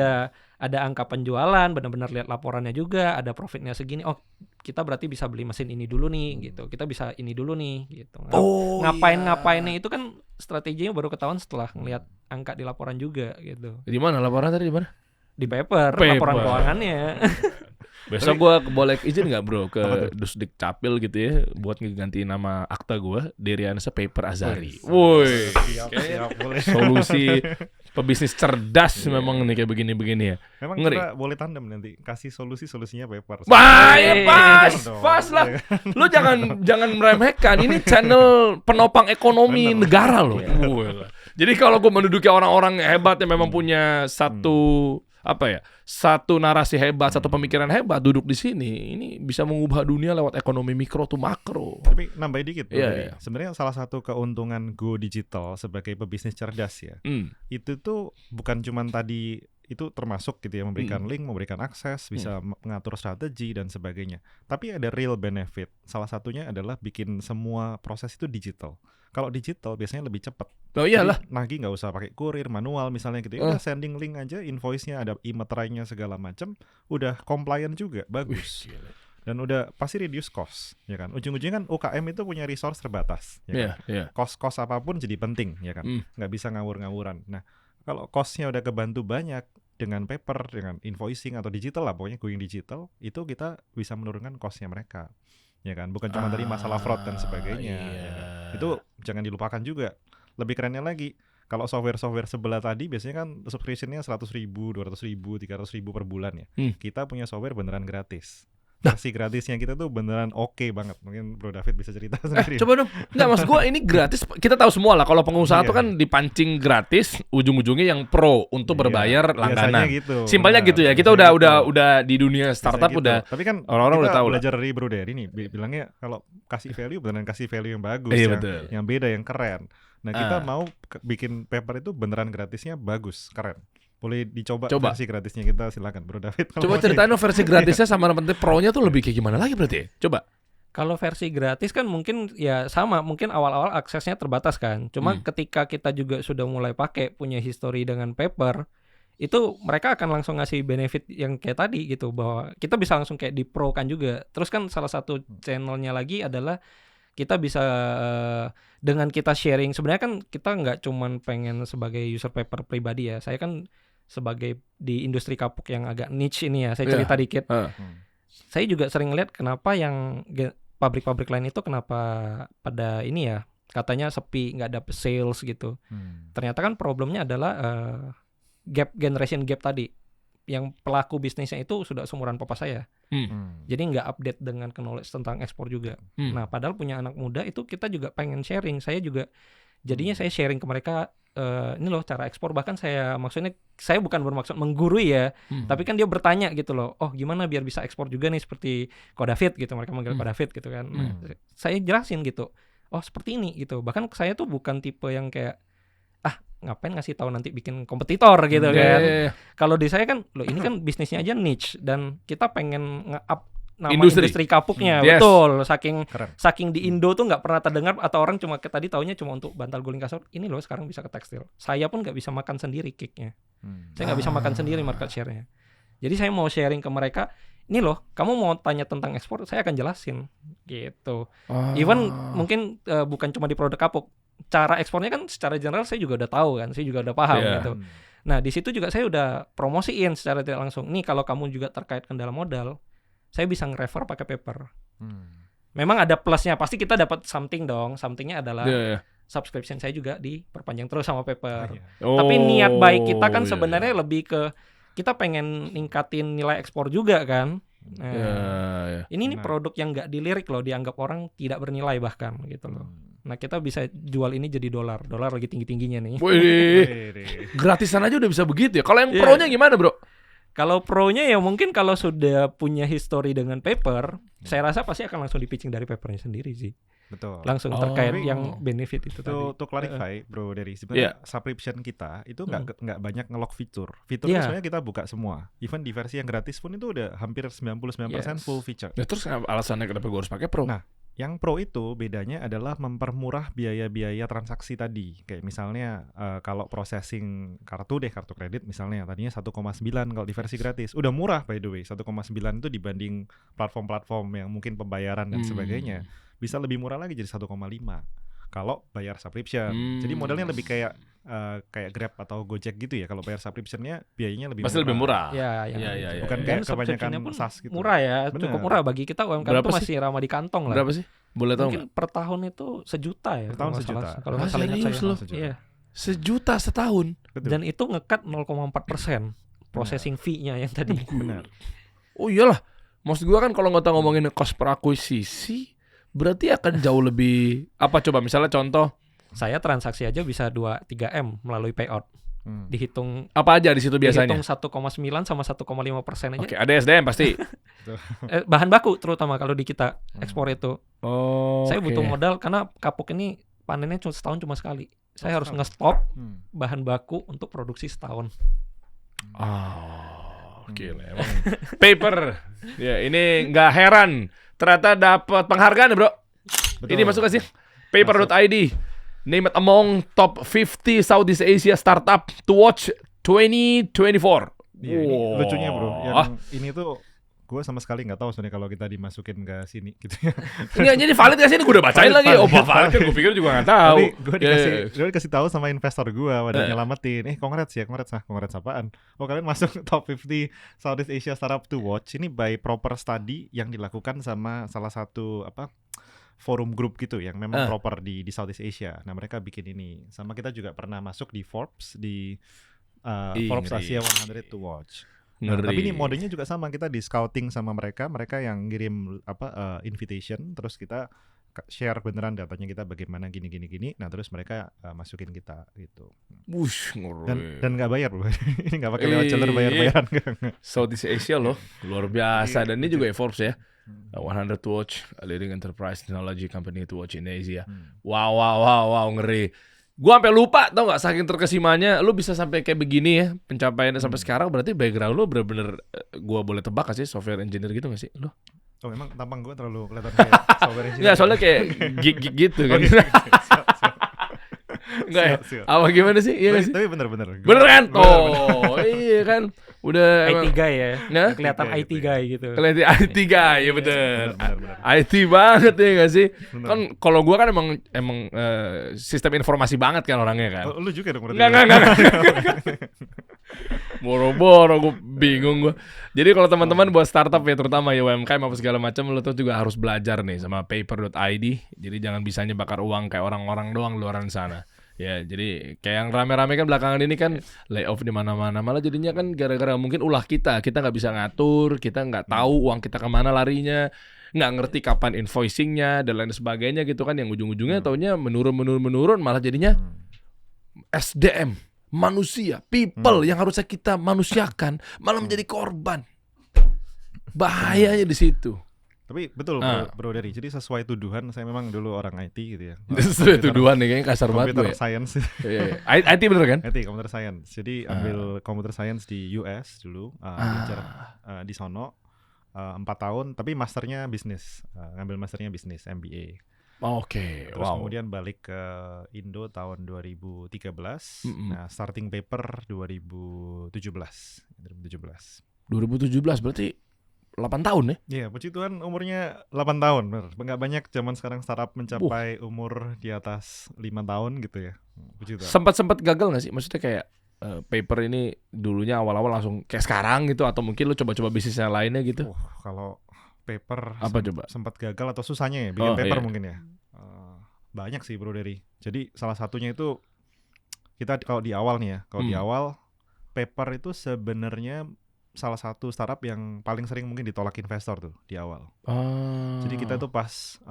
ada angka penjualan, benar-benar lihat laporannya juga, ada profitnya segini. Oh, kita berarti bisa beli mesin ini dulu nih gitu. Kita bisa ini dulu nih gitu. Ngapainnya itu kan strateginya baru ketahuan setelah ngelihat angka di laporan juga gitu. Di mana laporan tadi, di mana? Di paper. Laporan keuangannya. Besok gue boleh izin nggak bro ke Dusdik Capil gitu ya buat ngeganti nama akta gue Deriansa Paper Azari. Woi, Siap, boleh. solusi pebisnis cerdas memang nih kayak begini-begini ya. Memang Ngeri. kita boleh tandem nanti kasih solusinya paper. Wah, ya Dong. pas lah. Lu jangan meremehkan. Ini channel penopang ekonomi negara loh. Wah. Jadi kalau gue menduduki orang-orang hebat yang memang punya satu satu narasi hebat, satu pemikiran hebat duduk di sini, ini bisa mengubah dunia lewat ekonomi mikro tuh makro. Tapi nambahin dikit bro, Iya. sebenarnya salah satu keuntungan Go Digital sebagai pebisnis cerdas ya, itu tuh bukan cuman tadi itu termasuk gitu ya, memberikan link, memberikan akses, bisa mengatur strategi dan sebagainya. Tapi ada real benefit. Salah satunya adalah bikin semua proses itu digital. Kalau digital biasanya lebih cepat. Oh iyalah. Jadi nagih nggak usah pakai kurir manual misalnya gitu. Ya udah sending link aja, invoice-nya ada e-meterainya segala macam, udah compliant juga, bagus. Dan udah pasti reduce cost, ya kan. Ujung-ujungnya kan UKM itu punya resource terbatas, ya kan. Cost apapun jadi penting, ya kan. Nggak bisa ngawur-ngawuran. Nah, kalau cost-nya udah kebantu banyak dengan paper, dengan invoicing atau digital lah, pokoknya going digital, itu kita bisa menurunkan cost-nya mereka. Ya kan, bukan cuma dari masalah fraud dan sebagainya. Ya kan? Itu jangan dilupakan juga. Lebih kerennya lagi, kalau software sebelah tadi biasanya kan subscription-nya 100.000, 200.000, 300.000 per bulan ya. Kita punya software beneran gratis. Versi gratisnya kita tuh beneran oke banget. Mungkin Bro David bisa cerita sendiri. Coba dong. Enggak, maksud gue ini gratis. Kita tahu semua lah kalau pengusaha tuh kan dipancing gratis, ujung-ujungnya yang pro untuk berbayar langganan. Gitu, simpelnya gitu ya. Kita udah di dunia startup gitu. udah. Tapi kan orang-orang udah tahu belajar dari Bro Dery nih, bilangnya kalau kasih value beneran kasih value yang bagus, yang beda, yang keren. Nah, kita mau bikin paper itu beneran gratisnya bagus, keren. Boleh dicoba versi gratisnya kita, silakan Bro David. Coba ceritain versi gratisnya sama nanti pro-nya tuh lebih kayak gimana lagi berarti ya? Coba. Kalau versi gratis kan mungkin ya sama, mungkin awal-awal aksesnya terbatas kan. Cuma ketika kita juga sudah mulai pakai, punya history dengan paper, itu mereka akan langsung ngasih benefit yang kayak tadi gitu, bahwa kita bisa langsung kayak di pro kan juga. Terus kan salah satu channelnya lagi adalah kita bisa dengan kita sharing. Sebenarnya kan kita nggak cuman pengen sebagai user paper pribadi ya. Saya kan sebagai di industri kapuk yang agak niche ini ya, saya cerita dikit. Saya juga sering lihat kenapa yang pabrik-pabrik lain itu kenapa pada ini ya, katanya sepi, nggak dapet sales gitu. Ternyata kan problemnya adalah generation gap tadi. Yang pelaku bisnisnya itu sudah seumuran papa saya. Jadi nggak update dengan knowledge tentang ekspor juga. Nah, padahal punya anak muda itu kita juga pengen sharing. Saya juga jadinya saya sharing ke mereka, ini loh cara ekspor. Bahkan maksudnya saya bukan bermaksud menggurui ya, tapi kan dia bertanya gitu loh, oh gimana biar bisa ekspor juga nih seperti Ko David gitu, mereka manggil Ko David gitu kan. Nah, saya jelasin gitu, oh seperti ini gitu. Bahkan saya tuh bukan tipe yang kayak ngapain ngasih tahu nanti bikin kompetitor gitu kan. Kalau di saya kan, loh ini kan bisnisnya aja niche dan kita pengen nge-up nama industri kapuknya. Betul, saking di Indo tuh nggak pernah terdengar, atau orang cuma tadi taunya cuma untuk bantal guling kasur. Ini loh sekarang bisa ke tekstil. Saya pun nggak bisa makan sendiri cake-nya. Saya nggak bisa makan sendiri market share-nya. Jadi saya mau sharing ke mereka, ini loh, kamu mau tanya tentang ekspor, saya akan jelasin gitu. Even mungkin bukan cuma di produk kapuk, cara ekspornya kan secara general saya juga udah tahu kan, saya juga udah paham gitu. Nah, di situ juga saya udah promosiin secara tidak langsung. Nih kalau kamu juga terkait kendala modal, saya bisa nge-refer pakai paper. Memang ada plusnya, pasti kita dapat something dong. Somethingnya adalah subscription saya juga diperpanjang terus sama paper. Tapi niat baik kita kan sebenarnya lebih ke kita pengen ningkatin nilai ekspor juga kan. Nah, ini produk yang nggak dilirik loh, dianggap orang tidak bernilai bahkan gitu loh. Nah kita bisa jual ini jadi dolar lagi tinggi-tingginya nih. Wih, gratisan aja udah bisa begitu ya. Kalau yang pro-nya gimana bro? Kalau pro-nya ya mungkin kalau sudah punya history dengan paper, saya rasa pasti akan langsung dipitching dari papernya sendiri sih. Betul. Langsung terkait yang benefit itu tadi. To clarify, Bro Dery, sebenarnya subscription kita itu nggak banyak nge-lock fitur. Fiturnya sebenarnya kita buka semua. Even di versi yang gratis pun itu udah hampir 99% full feature. Nah, terus alasannya kenapa gue harus pakai pro? Nah, yang pro itu bedanya adalah mempermurah biaya-biaya transaksi tadi. Kayak misalnya kalau processing kartu kredit misalnya tadinya 1,9 kalau di versi gratis. Udah murah by the way, 1,9 itu dibanding platform-platform yang mungkin pembayaran dan sebagainya. Bisa lebih murah lagi jadi 1,5 kalau bayar subscription. Jadi modelnya lebih kayak Grab atau Gojek gitu ya. Kalau bayar subscriptionnya biayanya lebih pasti lebih murah. Ya. Bukan kayak kebanyakan SaaS gitu. Murah ya, cukup murah bagi kita UMKM itu masih ramah di kantong lah. Berapa sih? Boleh tahu mungkin per tahun itu 1 juta ya. Per tahun 1 juta. Kalau nggak salah ingat saya. Iya. 1 juta setahun. Betul. Dan itu nge-cut 0,4% processing fee-nya yang tadi. Benar. Oh iyalah. Maksud gua kan kalau nggak ngomongin cost per akuisisi, berarti akan jauh lebih apa coba misalnya contoh saya transaksi aja bisa 2-3 M melalui payout. Dihitung apa aja di situ biasanya? Dihitung 1,9 sama 1,5% aja. Oke, ada SDM pasti. Bahan baku terutama kalau di kita ekspor itu. Saya butuh modal karena kapuk ini panennya setahun cuma sekali. Saya harus nge-stop bahan baku untuk produksi setahun. Gila emang. Paper. Ya, ini nggak heran. Ternyata dapat penghargaan ya bro. Betul. Ini masuk gak sih? Paper.id named among top 50 Southeast Asia startup to watch 2024. Iya, ini lucunya bro. Yang ini tuh gue sama sekali nggak tahu sebenarnya kalau kita dimasukin ke sini gitu ya. Enggak, jadi valid gak sih? Ini gue udah bacain lagi. Oh valid kan gue pikir juga nggak tahu. Tapi gue dikasih tahu sama investor gue pada nyelamatin. Congrats apaan? Oh kalian masuk top 50 Southeast Asia startup to watch. Ini by proper study yang dilakukan sama salah satu forum group gitu yang memang proper di Southeast Asia. Nah mereka bikin ini. Sama kita juga pernah masuk di Forbes Forbes Asia 100 to watch. Nah, tapi ini modenya juga sama, kita di scouting sama mereka yang ngirim invitation, terus kita share beneran datanya kita bagaimana gini. Nah terus mereka masukin kita gitu. Dan nggak bayar bro. Ini nggak pakai lewat jalur bayar-bayaran. Southeast Asia loh, luar biasa. Dan ini juga Forbes ya. 100 to watch, a leading enterprise technology company to watch in Asia. Wow, ngeri. Gua sampai lupa tau gak, saking terkesimanya lu bisa sampai kayak begini ya pencapaiannya sampai sekarang. Berarti background lu bener-bener gua boleh tebak gak sih software engineer gitu gak sih lu? Oh emang tampang gua terlalu kelihatan kayak software engineer. Enggak, soalnya kayak gig gitu kan. Enggak ya? Apa gimana sih? Iya gak sih? Tapi bener Bener kan? Oh iya kan. Udah IT guy ya. Nah? Kelihatan IT guy gitu. Kelihatan IT guy ya bener. IT banget ya gak sih? Bener. Kan kalau gua kan emang sistem informasi banget kan orangnya kan. Lu juga dong. Enggak. Boro-boro gue bingung gue. Jadi kalau teman-teman buat startup ya terutama ya UMKM apa segala macam, lu tuh juga harus belajar nih sama paper.id. Jadi jangan bisanya bakar uang kayak orang-orang doang luaran sana. Ya, jadi kayak yang rame-rame kan belakangan ini kan layoff di mana-mana, malah jadinya kan gara-gara mungkin ulah kita nggak bisa ngatur, kita nggak tahu uang kita kemana larinya, nggak ngerti kapan invoicingnya dan lain sebagainya gitu kan, yang ujung-ujungnya taunya menurun, malah jadinya SDM manusia, people yang harusnya kita manusiakan malah menjadi korban. Bahayanya di situ. Tapi betul bro Dery, jadi sesuai tuduhan saya memang dulu orang IT gitu ya. Sesuai tuduhan nih kayaknya kasar banget gue. Computer science. IT bener kan? IT computer science. Jadi ambil computer science di US dulu, belajar di sono 4 tahun, tapi masternya bisnis, ngambil masternya bisnis MBA. Oke. Terus kemudian balik ke Indo tahun 2013. Nah, starting paper 2017 berarti 8 tahun ya? Iya, puji Tuhan umurnya 8 tahun, bener. Nggak banyak zaman sekarang startup mencapai umur di atas 5 tahun gitu ya. Puji Tuhan. Sempat gagal nggak sih? Maksudnya kayak paper ini dulunya awal-awal langsung kayak sekarang gitu, atau mungkin lu coba-coba bisnis yang lainnya gitu? Kalau paper Apa coba? sempat gagal atau susahnya ya bikin paper iya. mungkin ya. Banyak sih Bro Dery. Jadi salah satunya itu kita kalau di awal nih ya, kalau di awal paper itu sebenarnya salah satu startup yang paling sering mungkin ditolak investor tuh di awal. Jadi kita tuh pas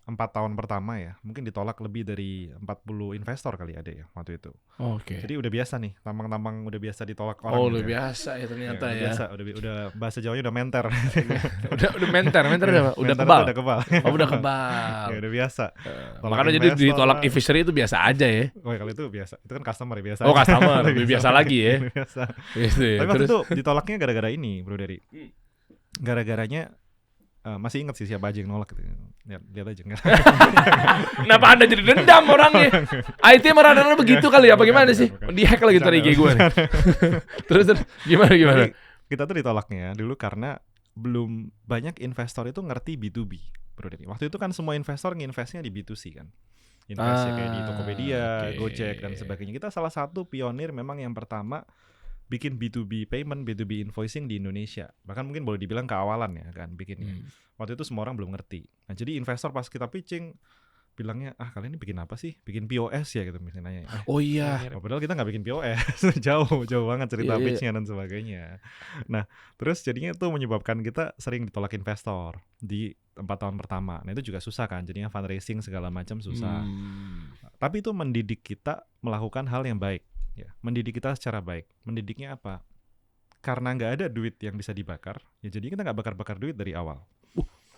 4 tahun pertama ya, mungkin ditolak lebih dari 40 investor kali ada ya waktu itu. Oke. Jadi udah biasa nih, tambang-tambang udah biasa ditolak orang. Oh, gitu udah ya. biasa ya ternyata udah ya. biasa, udah bahasa Jawanya udah menter. udah menter udah Menter kebal. tuh udah kebal. Oh, udah kebal. Ya udah biasa. Makanya jadi ditolak e-fishery itu biasa aja ya. Oh ya, kalau itu biasa. Itu kan customer ya biasa. Oh, customer lebih biasa lagi ya. Biasa. Gitu ya. Tapi waktu Terus itu ditolaknya gara-gara ini, Bro Dery. Gara-garanya masih inget sih siapa aja yang nolak gitu. Lihat aja enggak. kenapa Anda jadi dendam orangnya? IT merana begitu kali ya, bagaimana sih? Bukan. Di-hack lagi ntar IG gue nih. Terus gimana? Jadi, kita tuh ditolaknya dulu karena belum banyak investor itu ngerti B2B, Bro Dery. Waktu itu kan semua investor nginvestnya di B2C kan. Investnya kayak di Tokopedia, oke. Gojek dan sebagainya. Kita salah satu pionir memang yang pertama bikin B2B payment, B2B invoicing di Indonesia. Bahkan mungkin boleh dibilang keawalan ya kan bikinnya. Waktu itu semua orang belum ngerti. Nah, jadi investor pas kita pitching bilangnya, kalian ini bikin apa sih? Bikin POS ya gitu misalnya. Oh iya. Padahal kita nggak bikin POS. jauh banget cerita Iya. pitchnya dan sebagainya. Nah, terus jadinya itu menyebabkan kita sering ditolak investor di 4 tahun pertama. Nah, itu juga susah kan. Jadinya fundraising segala macam susah. Tapi itu mendidik kita melakukan hal yang baik. Ya, mendidik kita secara baik. Mendidiknya apa? Karena nggak ada duit yang bisa dibakar, ya jadi kita nggak bakar-bakar duit dari awal.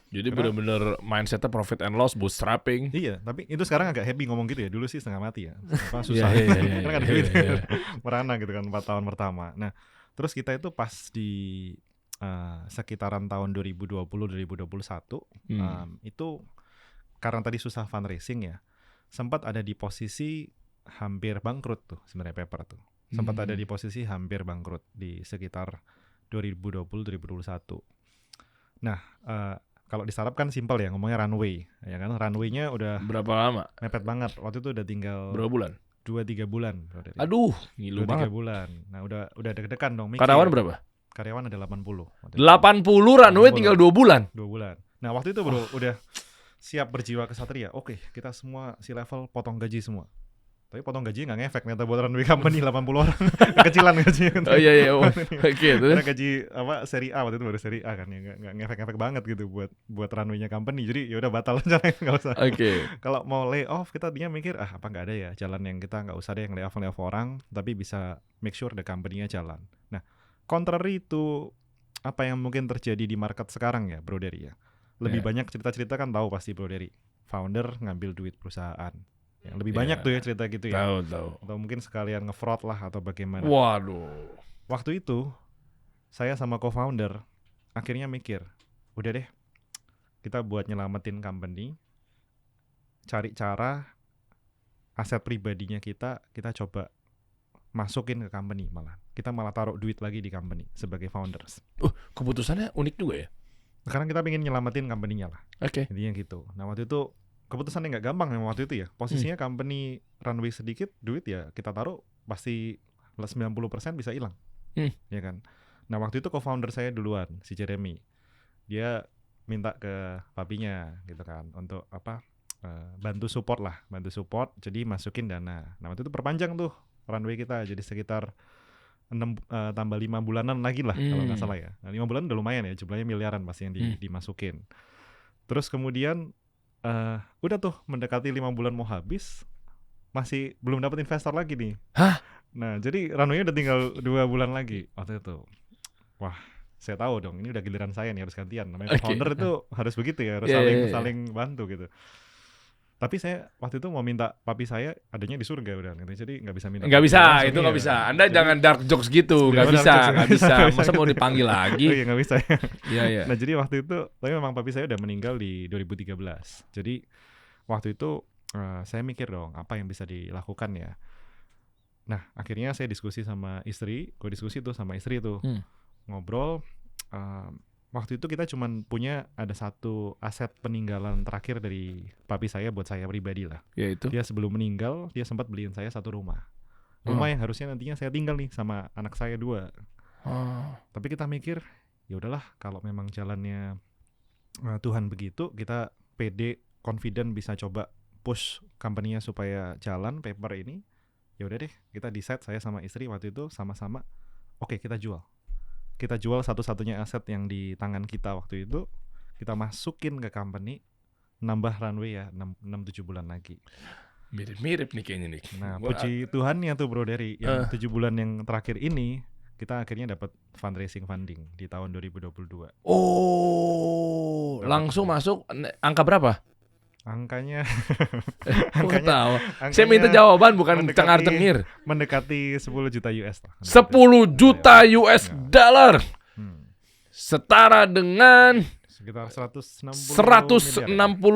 Jadi benar-benar mindsetnya profit and loss, bootstrapping. Iya, tapi itu sekarang agak happy ngomong gitu ya. Dulu sih setengah mati ya. Susah. Iya, Karena nggak ada duit. Merana gitu kan 4 tahun pertama. Nah, terus kita itu pas di sekitaran tahun 2020-2021 itu karena tadi susah fundraising ya, sempat ada di posisi hampir bangkrut tuh sebenarnya paper tuh. Sempat ada di posisi hampir bangkrut di sekitar 2020-2021. Nah, kalau di startup kan simpel ya ngomongnya runway, ya kan? Runway-nya udah berapa lama? mepet banget. Waktu itu udah tinggal Berapa bulan? 2-3 bulan. Aduh, ngilu 2-3 banget. bulan. Nah, udah deg-degan dong mikir. Karyawan berapa? Karyawan ada 80. 80 runway tinggal 2 bulan. 2 bulan. Nah, waktu itu Bro udah siap berjiwa kesatria. Oke, kita semua si level potong gaji semua. Tapi potong gajinya nggak ngefek ternyata buat runway company 80 orang. Kecilan gajinya. Oh iya. Oke, terus Karena gaji seri A waktu itu baru seri A kan ya nggak ngefek banget gitu buat runway-nya company. Jadi ya udah batal aja nggak usah. Oke. Kalau mau lay off kita dia mikir apa nggak ada ya jalan yang kita nggak usah deh yang lay off orang, tapi bisa make sure the company-nya jalan. Nah, contrary to apa yang mungkin terjadi di market sekarang ya Bro Dery ya. Lebih banyak cerita-cerita kan tahu pasti Bro Dery. Founder ngambil duit perusahaan. Yang lebih banyak tuh ya cerita gitu ya. Tahu. Atau mungkin sekalian nge-fraud lah atau bagaimana. Waduh. Waktu itu saya sama co-founder akhirnya mikir, udah deh kita buat nyelamatin company, cari cara aset pribadinya kita coba masukin ke company malah. Kita malah taruh duit lagi di company sebagai founders. Keputusannya unik juga ya. Sekarang kita pengen nyelamatin company-nya lah. Oke. Intinya gitu. Nah waktu itu keputusannya nggak gampang memang waktu itu ya. Posisinya company runway sedikit, duit ya kita taruh pasti 90% bisa hilang. Ya kan. Nah waktu itu co-founder saya duluan, si Jeremy. Dia minta ke papinya gitu kan untuk bantu support. Jadi masukin dana. Nah waktu itu perpanjang tuh runway kita jadi sekitar 6 tambah 5 bulanan lagi lah kalau nggak salah ya. Nah, 5 bulan udah lumayan ya, jumlahnya miliaran pasti yang dimasukin. Terus kemudian udah tuh mendekati 5 bulan mau habis, masih belum dapat investor lagi nih. Hah? Nah, jadi runway-nya udah tinggal 2 bulan lagi waktu itu. Wah, saya tahu dong, ini udah giliran saya nih harus gantian. Namanya founder itu harus begitu ya, harus saling bantu gitu. Tapi saya waktu itu mau minta papi saya adanya di surga udah gitu. Jadi nggak bisa minta. Nggak bisa, langsung, itu nggak iya. bisa. Anda Jadi, jangan dark jokes gitu, nggak bisa. Masa mau dipanggil lagi? Oh iya nggak bisa ya. Iya. Nah jadi waktu itu, tapi memang papi saya udah meninggal di 2013. Jadi waktu itu saya mikir dong apa yang bisa dilakukan ya. Nah akhirnya saya diskusi sama istri, gue diskusi tuh sama istri tuh ngobrol. Waktu itu kita cuman punya ada satu aset peninggalan terakhir dari papi saya buat saya pribadi lah. Ya itu. Dia sebelum meninggal dia sempat beliin saya 1 rumah. Rumah yang harusnya nantinya saya tinggal nih sama anak saya 2. Tapi kita mikir, ya udahlah kalau memang jalannya Tuhan begitu, kita pede, confident bisa coba push company-nya supaya jalan paper ini. Ya udah deh, kita decide, saya sama istri waktu itu sama-sama, oke, kita jual. Kita jual satu-satunya aset yang di tangan kita waktu itu, kita masukin ke company, nambah runway ya 6-7 bulan lagi. Mirip-mirip nih kayaknya nih. Nah, puji Tuhannya tuh Bro Dery, yang 7 bulan yang terakhir ini kita akhirnya dapat fundraising funding di tahun 2022. Oh, langsung masuk angka berapa? Angkanya tahu. Saya minta jawaban bukan cengar-cengir. Mendekati 10 juta US lah. 10 juta US dollar. Setara dengan sekitar 160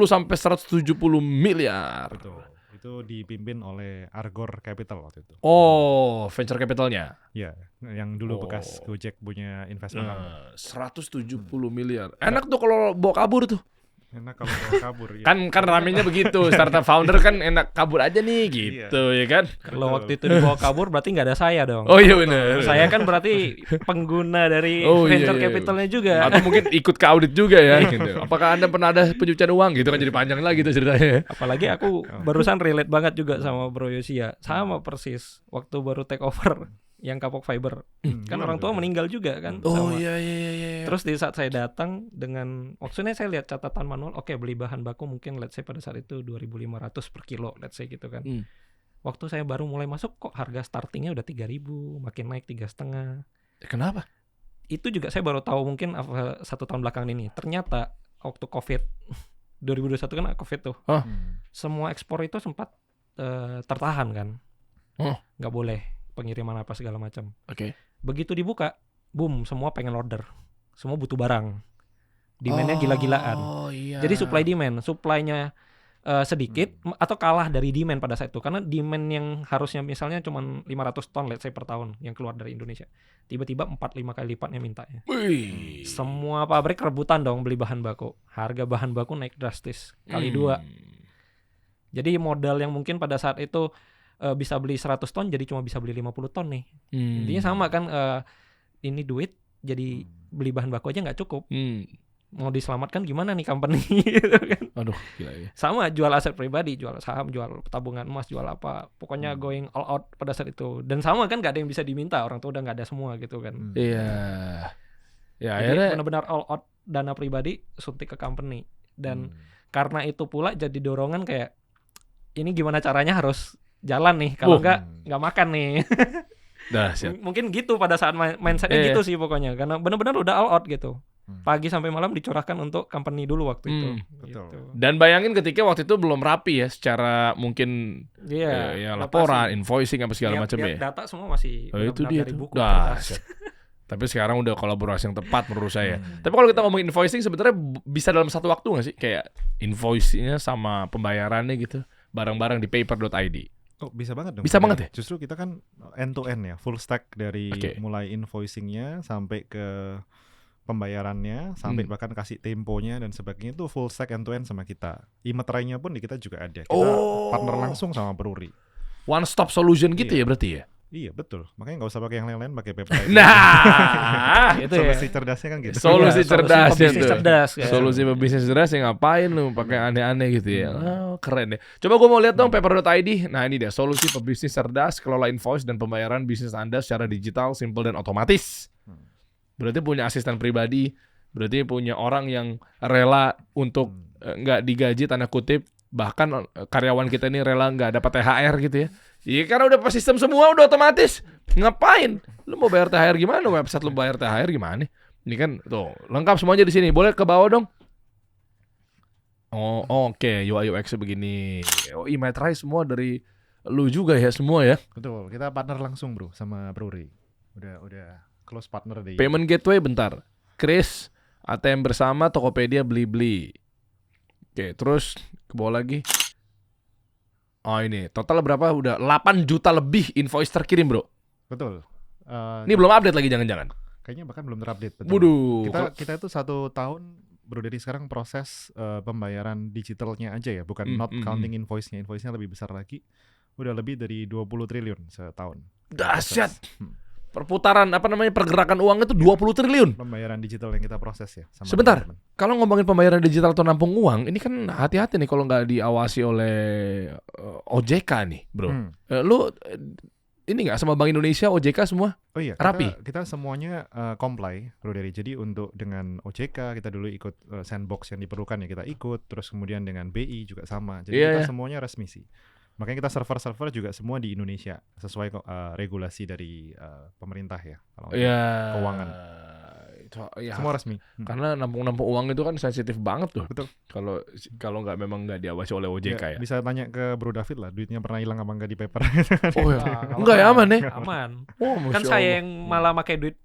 sampai 170 miliar. Betul. Itu dipimpin oleh Argor Capital waktu itu. Oh, venture capitalnya. Ya, yang dulu bekas Gojek punya investment. 170 miliar. Enak tuh kalau bawa kabur tuh. Enak kalau bawa kabur. Ya. Kan ramenya begitu. Startup founder kan enak kabur aja nih gitu ya kan. Kalau waktu itu dibawa kabur berarti nggak ada saya dong. Oh iya benar. Saya kan berarti pengguna dari venture capitalnya juga. Atau mungkin ikut ke audit juga ya. Gitu. Apakah Anda pernah ada pencucian uang gitu kan, jadi panjang lagi tuh ceritanya. Apalagi aku barusan relate banget juga sama Bro Yosia. Sama persis waktu baru take over yang kapok fiber. Kan orang tua meninggal juga kan. Oh sama. iya. Terus di saat saya datang dengan, maksudnya saya lihat catatan manual, oke, beli bahan baku mungkin let's say pada saat itu 2.500 per kilo, let's say gitu kan. Waktu saya baru mulai masuk kok harga startingnya udah 3.000, makin naik 3,5. Kenapa? Itu juga saya baru tahu mungkin 1 tahun belakangan ini. Ternyata waktu Covid 2021 kan Covid tuh. Semua ekspor itu sempat tertahan kan. Nggak boleh pengiriman apa segala macam. Oke. Begitu dibuka, boom, semua pengen order. Semua butuh barang. Demand-nya gila-gilaan. Iya. Jadi supply demand, supply-nya sedikit atau kalah dari demand pada saat itu. Karena demand yang harusnya misalnya cuma 500 ton let's say per tahun yang keluar dari Indonesia. Tiba-tiba 4-5 kali lipatnya mintanya. Semua pabrik rebutan dong beli bahan baku. Harga bahan baku naik drastis kali 2. Jadi modal yang mungkin pada saat itu bisa beli 100 ton jadi cuma bisa beli 50 ton nih. Intinya sama kan, ini duit jadi beli bahan baku aja nggak cukup. Mau diselamatkan gimana nih company gitu kan. Aduh, gila ya. Sama jual aset pribadi, jual saham, jual tabungan emas, jual apa. Pokoknya going all out pada saat itu. Dan sama kan nggak ada yang bisa diminta, orang tua udah nggak ada semua gitu kan. Iya. Ya Jadi akhirnya benar-benar all out dana pribadi suntik ke company. Dan karena itu pula jadi dorongan kayak ini gimana caranya harus jalan nih, kalau nggak makan nih. Mungkin gitu pada saat mindsetnya gitu sih pokoknya, karena benar-benar udah all out gitu. Pagi sampai malam dicurahkan untuk company dulu waktu itu. Gitu. Dan bayangin ketika waktu itu belum rapi ya secara mungkin ya laporan, invoicing apa segala macam ya. Data semua masih itu dia dari buku. Tapi sekarang udah kolaborasi yang tepat menurut saya. Tapi kalau kita ngomong invoicing sebenarnya bisa dalam satu waktu nggak sih? Kayak invoice-nya sama pembayarannya gitu, barang-barang di paper.id. Oh, bisa banget dong. Bisa banget ya? Justru kita kan end to end ya, full stack dari mulai invoicingnya sampai ke pembayarannya, sampai bahkan kasih temponya dan sebagainya, itu full stack end to end sama kita. E-meterainya pun di kita juga ada. Kita partner langsung sama Peruri. One stop solution gitu ya berarti ya? Iya betul, makanya nggak usah pakai yang lain-lain, pakai paper. Nah, itu solusi cerdasnya kan gitu. Solusi cerdas itu. Solusi pebisnis cerdas yang ngapain lu pakai aneh-aneh gitu ya. Oh, keren deh. Coba gue mau lihat dong paper.id. Nah, ini dia solusi pebisnis cerdas, kelola invoice dan pembayaran bisnis Anda secara digital, simple dan otomatis. Berarti punya asisten pribadi, berarti punya orang yang rela untuk nggak digaji tanda kutip, bahkan karyawan kita ini rela nggak dapat THR gitu ya. Iya, karena udah pas sistem semua udah otomatis. Ngapain? Lu mau bayar THR gimana? Website lu bayar THR gimana? Ini kan tuh lengkap semuanya di sini. Boleh ke bawah dong. Oh, oke. UI UX begini. Oh, e-meterai semua dari lu juga ya semua ya. Betul. Kita partner langsung, Bro, sama Peruri. Udah close partner di Payment gateway bentar. Kris, ATM bersama, Tokopedia, Blibli. Oke, terus ke bawah lagi. Oh ini, total berapa? Udah 8 juta lebih invoice terkirim, Bro. Betul. Ini belum update lagi jangan-jangan. Kayaknya bahkan belum terupdate. Waduh. Kita itu 1 tahun, Bro, dari sekarang proses pembayaran digitalnya aja ya, bukan not counting invoice-nya. Invoice-nya lebih besar lagi. Udah lebih dari 20 triliun setahun. Dahsyat. Perputaran pergerakan uang itu 20 triliun. Pembayaran digital yang kita proses ya. Sama Sebentar. teman-teman. Kalau ngomongin pembayaran digital atau nampung uang, ini kan hati-hati nih kalau nggak diawasi oleh OJK nih, bro. Lu ini nggak sama Bank Indonesia, OJK semua? Oh iya, rapi? Kita semuanya comply, Bro Dery. Jadi untuk dengan OJK kita dulu ikut sandbox yang diperlukan ya kita ikut. Terus kemudian dengan BI juga sama. Jadi kita semuanya resmi sih. Makanya kita server-server juga semua di Indonesia sesuai regulasi dari pemerintah ya. Kalau keuangan. Ya, semua resmi. Karena nampung-nampung uang itu kan sensitif banget tuh. Betul. Kalau nggak memang nggak diawasi oleh OJK ya. Bisa tanya ke Bro David lah, duitnya pernah hilang apa enggak di paper. Oh ya. Enggak ya, aman ya? Aman. Oh, Kan saya yang malah pakai duit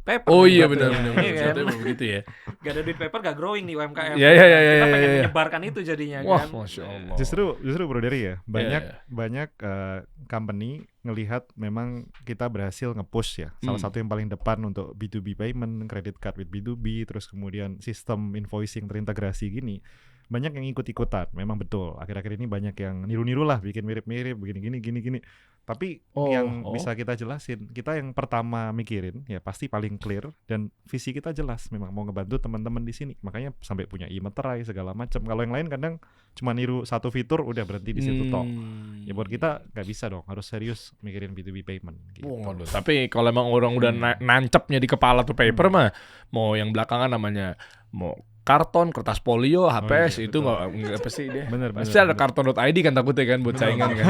paper. Oh iya benar. Iya kan? Begitu ya. Gak ada duit paper gak growing di UMKM. Iya. Kita pengen menyebarkan itu jadinya Wah, kan. Masya Allah. Justru Bro Dery ya, banyak company ngelihat memang kita berhasil nge-push ya. Salah satu yang paling depan untuk B2B payment, credit card with B2B, terus kemudian sistem invoicing terintegrasi gini. Banyak yang ikut-ikutan, memang betul. Akhir-akhir ini banyak yang niru-niru lah, bikin mirip-mirip, begini-gini. Tapi yang bisa kita jelasin, kita yang pertama mikirin ya pasti paling clear dan visi kita jelas. Memang mau ngebantu teman-teman di sini. Makanya sampai punya e-meterai segala macam. Kalau yang lain kadang cuma niru satu fitur udah berhenti di situ toh. Ya buat kita nggak bisa dong, harus serius mikirin B2B payment. Gitu. Waduh, tapi kalau emang orang udah nancapnya di kepala tuh paper mah, mau yang belakangan namanya mau karton, kertas polio, HPS itu nggak pasti deh. Pasti ada karton.id kan takutnya kan buat saingan kan.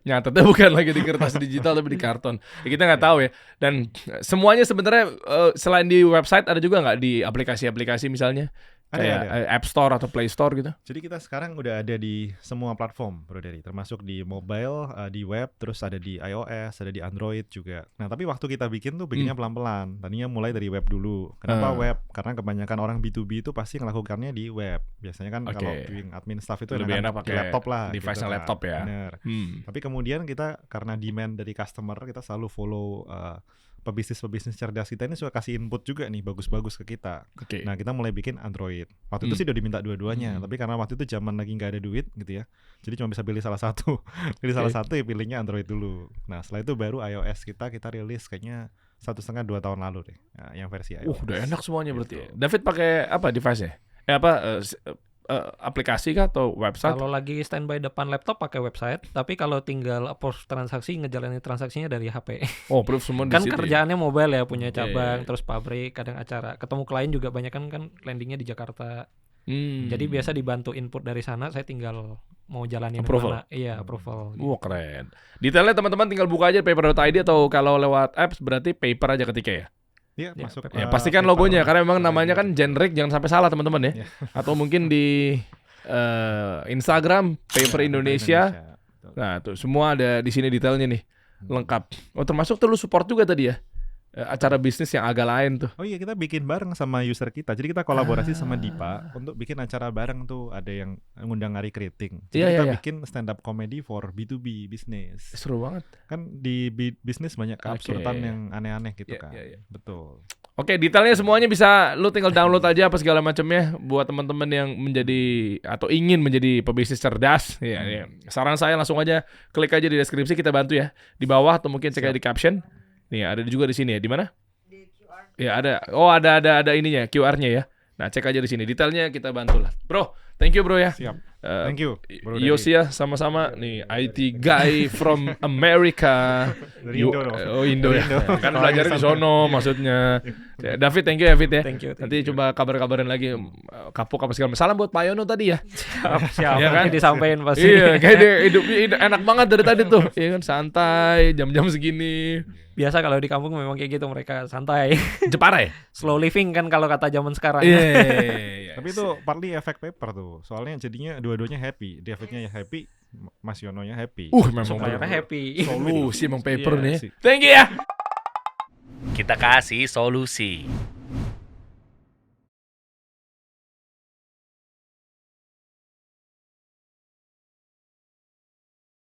Nyatetnya bukan lagi di kertas digital tapi di karton. Ya, kita nggak tahu ya. Dan semuanya sebenarnya selain di website ada juga nggak di aplikasi-aplikasi misalnya? Kayak App Store atau Play Store gitu. Jadi kita sekarang udah ada di semua platform, Bro Dery, termasuk di mobile, di web, terus ada di iOS, ada di Android juga. Nah, tapi waktu kita bikinnya pelan-pelan. Tadinya mulai dari web dulu. Kenapa web? Karena kebanyakan orang B2B itu pasti melakukannya di web. Biasanya kan kalau doing admin stuff itu lebih enak pakai laptop lah. Device gitu laptop ya. Bener. Tapi kemudian kita karena demand dari customer, kita selalu follow pebisnis cerdas kita ini suka kasih input juga nih bagus-bagus ke kita. Nah kita mulai bikin Android. Waktu itu sih udah diminta dua-duanya, tapi karena waktu itu zaman lagi nggak ada duit gitu ya, jadi cuma bisa pilih salah satu. Salah satu ya pilihnya Android dulu. Nah setelah itu baru iOS kita rilis kayaknya 1,5-2 tahun lalu deh, yang versi iOS. Udah enak semuanya berarti. Gitu. David pakai apa device-nya? Aplikasi kah atau website? Kalau lagi standby depan laptop pakai website, tapi kalau tinggal approve transaksi ngejalanin transaksinya dari HP. Oh, approve semua di kan situ. Kerjaannya mobile ya, punya cabang, terus pabrik, kadang acara, ketemu klien juga banyak kan landingnya di Jakarta. Jadi biasa dibantu input dari sana, saya tinggal mau jalanin approval. mana. Iya, approval. Wah, keren. Detailnya teman-teman tinggal buka aja paper.id atau kalau lewat apps berarti paper aja ketika ya. Iya, masuk. Ya, pastikan logonya karena memang namanya kan generic, jangan sampai salah teman-teman ya. Atau mungkin di Instagram Paper Indonesia. Nah, tuh semua ada di sini detailnya nih. Lengkap. Oh, termasuk tuh lu support juga tadi ya. Acara bisnis yang agak lain tuh. Oh iya, kita bikin bareng sama user kita. Jadi kita kolaborasi sama Dipa untuk bikin acara bareng tuh. Ada yang ngundang Ari Kriting. Jadi kita bikin stand up comedy for B2B bisnis. Seru banget. Kan di bisnis banyak keabsurdan yang aneh-aneh gitu kan. Betul. Oke, detailnya semuanya bisa lu tinggal download aja apa segala macamnya buat teman-teman yang menjadi atau ingin menjadi pebisnis cerdas. Ya. Saran saya langsung aja klik aja di deskripsi, kita bantu ya. Di bawah atau mungkin cek aja di caption. Nih, ada juga di sini ya. Di mana? Di QR. Ya, ada. Oh, ada ininya, QR-nya ya. Nah, cek aja di sini. Detailnya kita bantu lah. Bro, thank you bro ya. Siap. Thank you. Yosia sama-sama nih IT guy from America. Dari Indo dong. Oh, Indo ya. Kan belajar di sono maksudnya. David, thank you ya, David ya. Thank you. Nanti coba kabar-kabarin lagi kapok apa segala. Salam buat Pak Yono tadi ya. Siap. Ya kan? Disampaikan pasti. Iya, kayak dia hidupnya enak banget dari tadi tuh. Iya kan, santai jam-jam segini. Biasa kalau di kampung memang kayak gitu, mereka santai. Jepara ya? Slow living kan kalau kata zaman sekarang. Iya. Tapi itu partly efek paper tuh. Soalnya jadinya dua-duanya happy. Davidnya ya happy, Mas Yononya happy. Memang suppliernya happy. solusi emang paper Iya nih. sih. Thank you ya. Kita kasih solusi.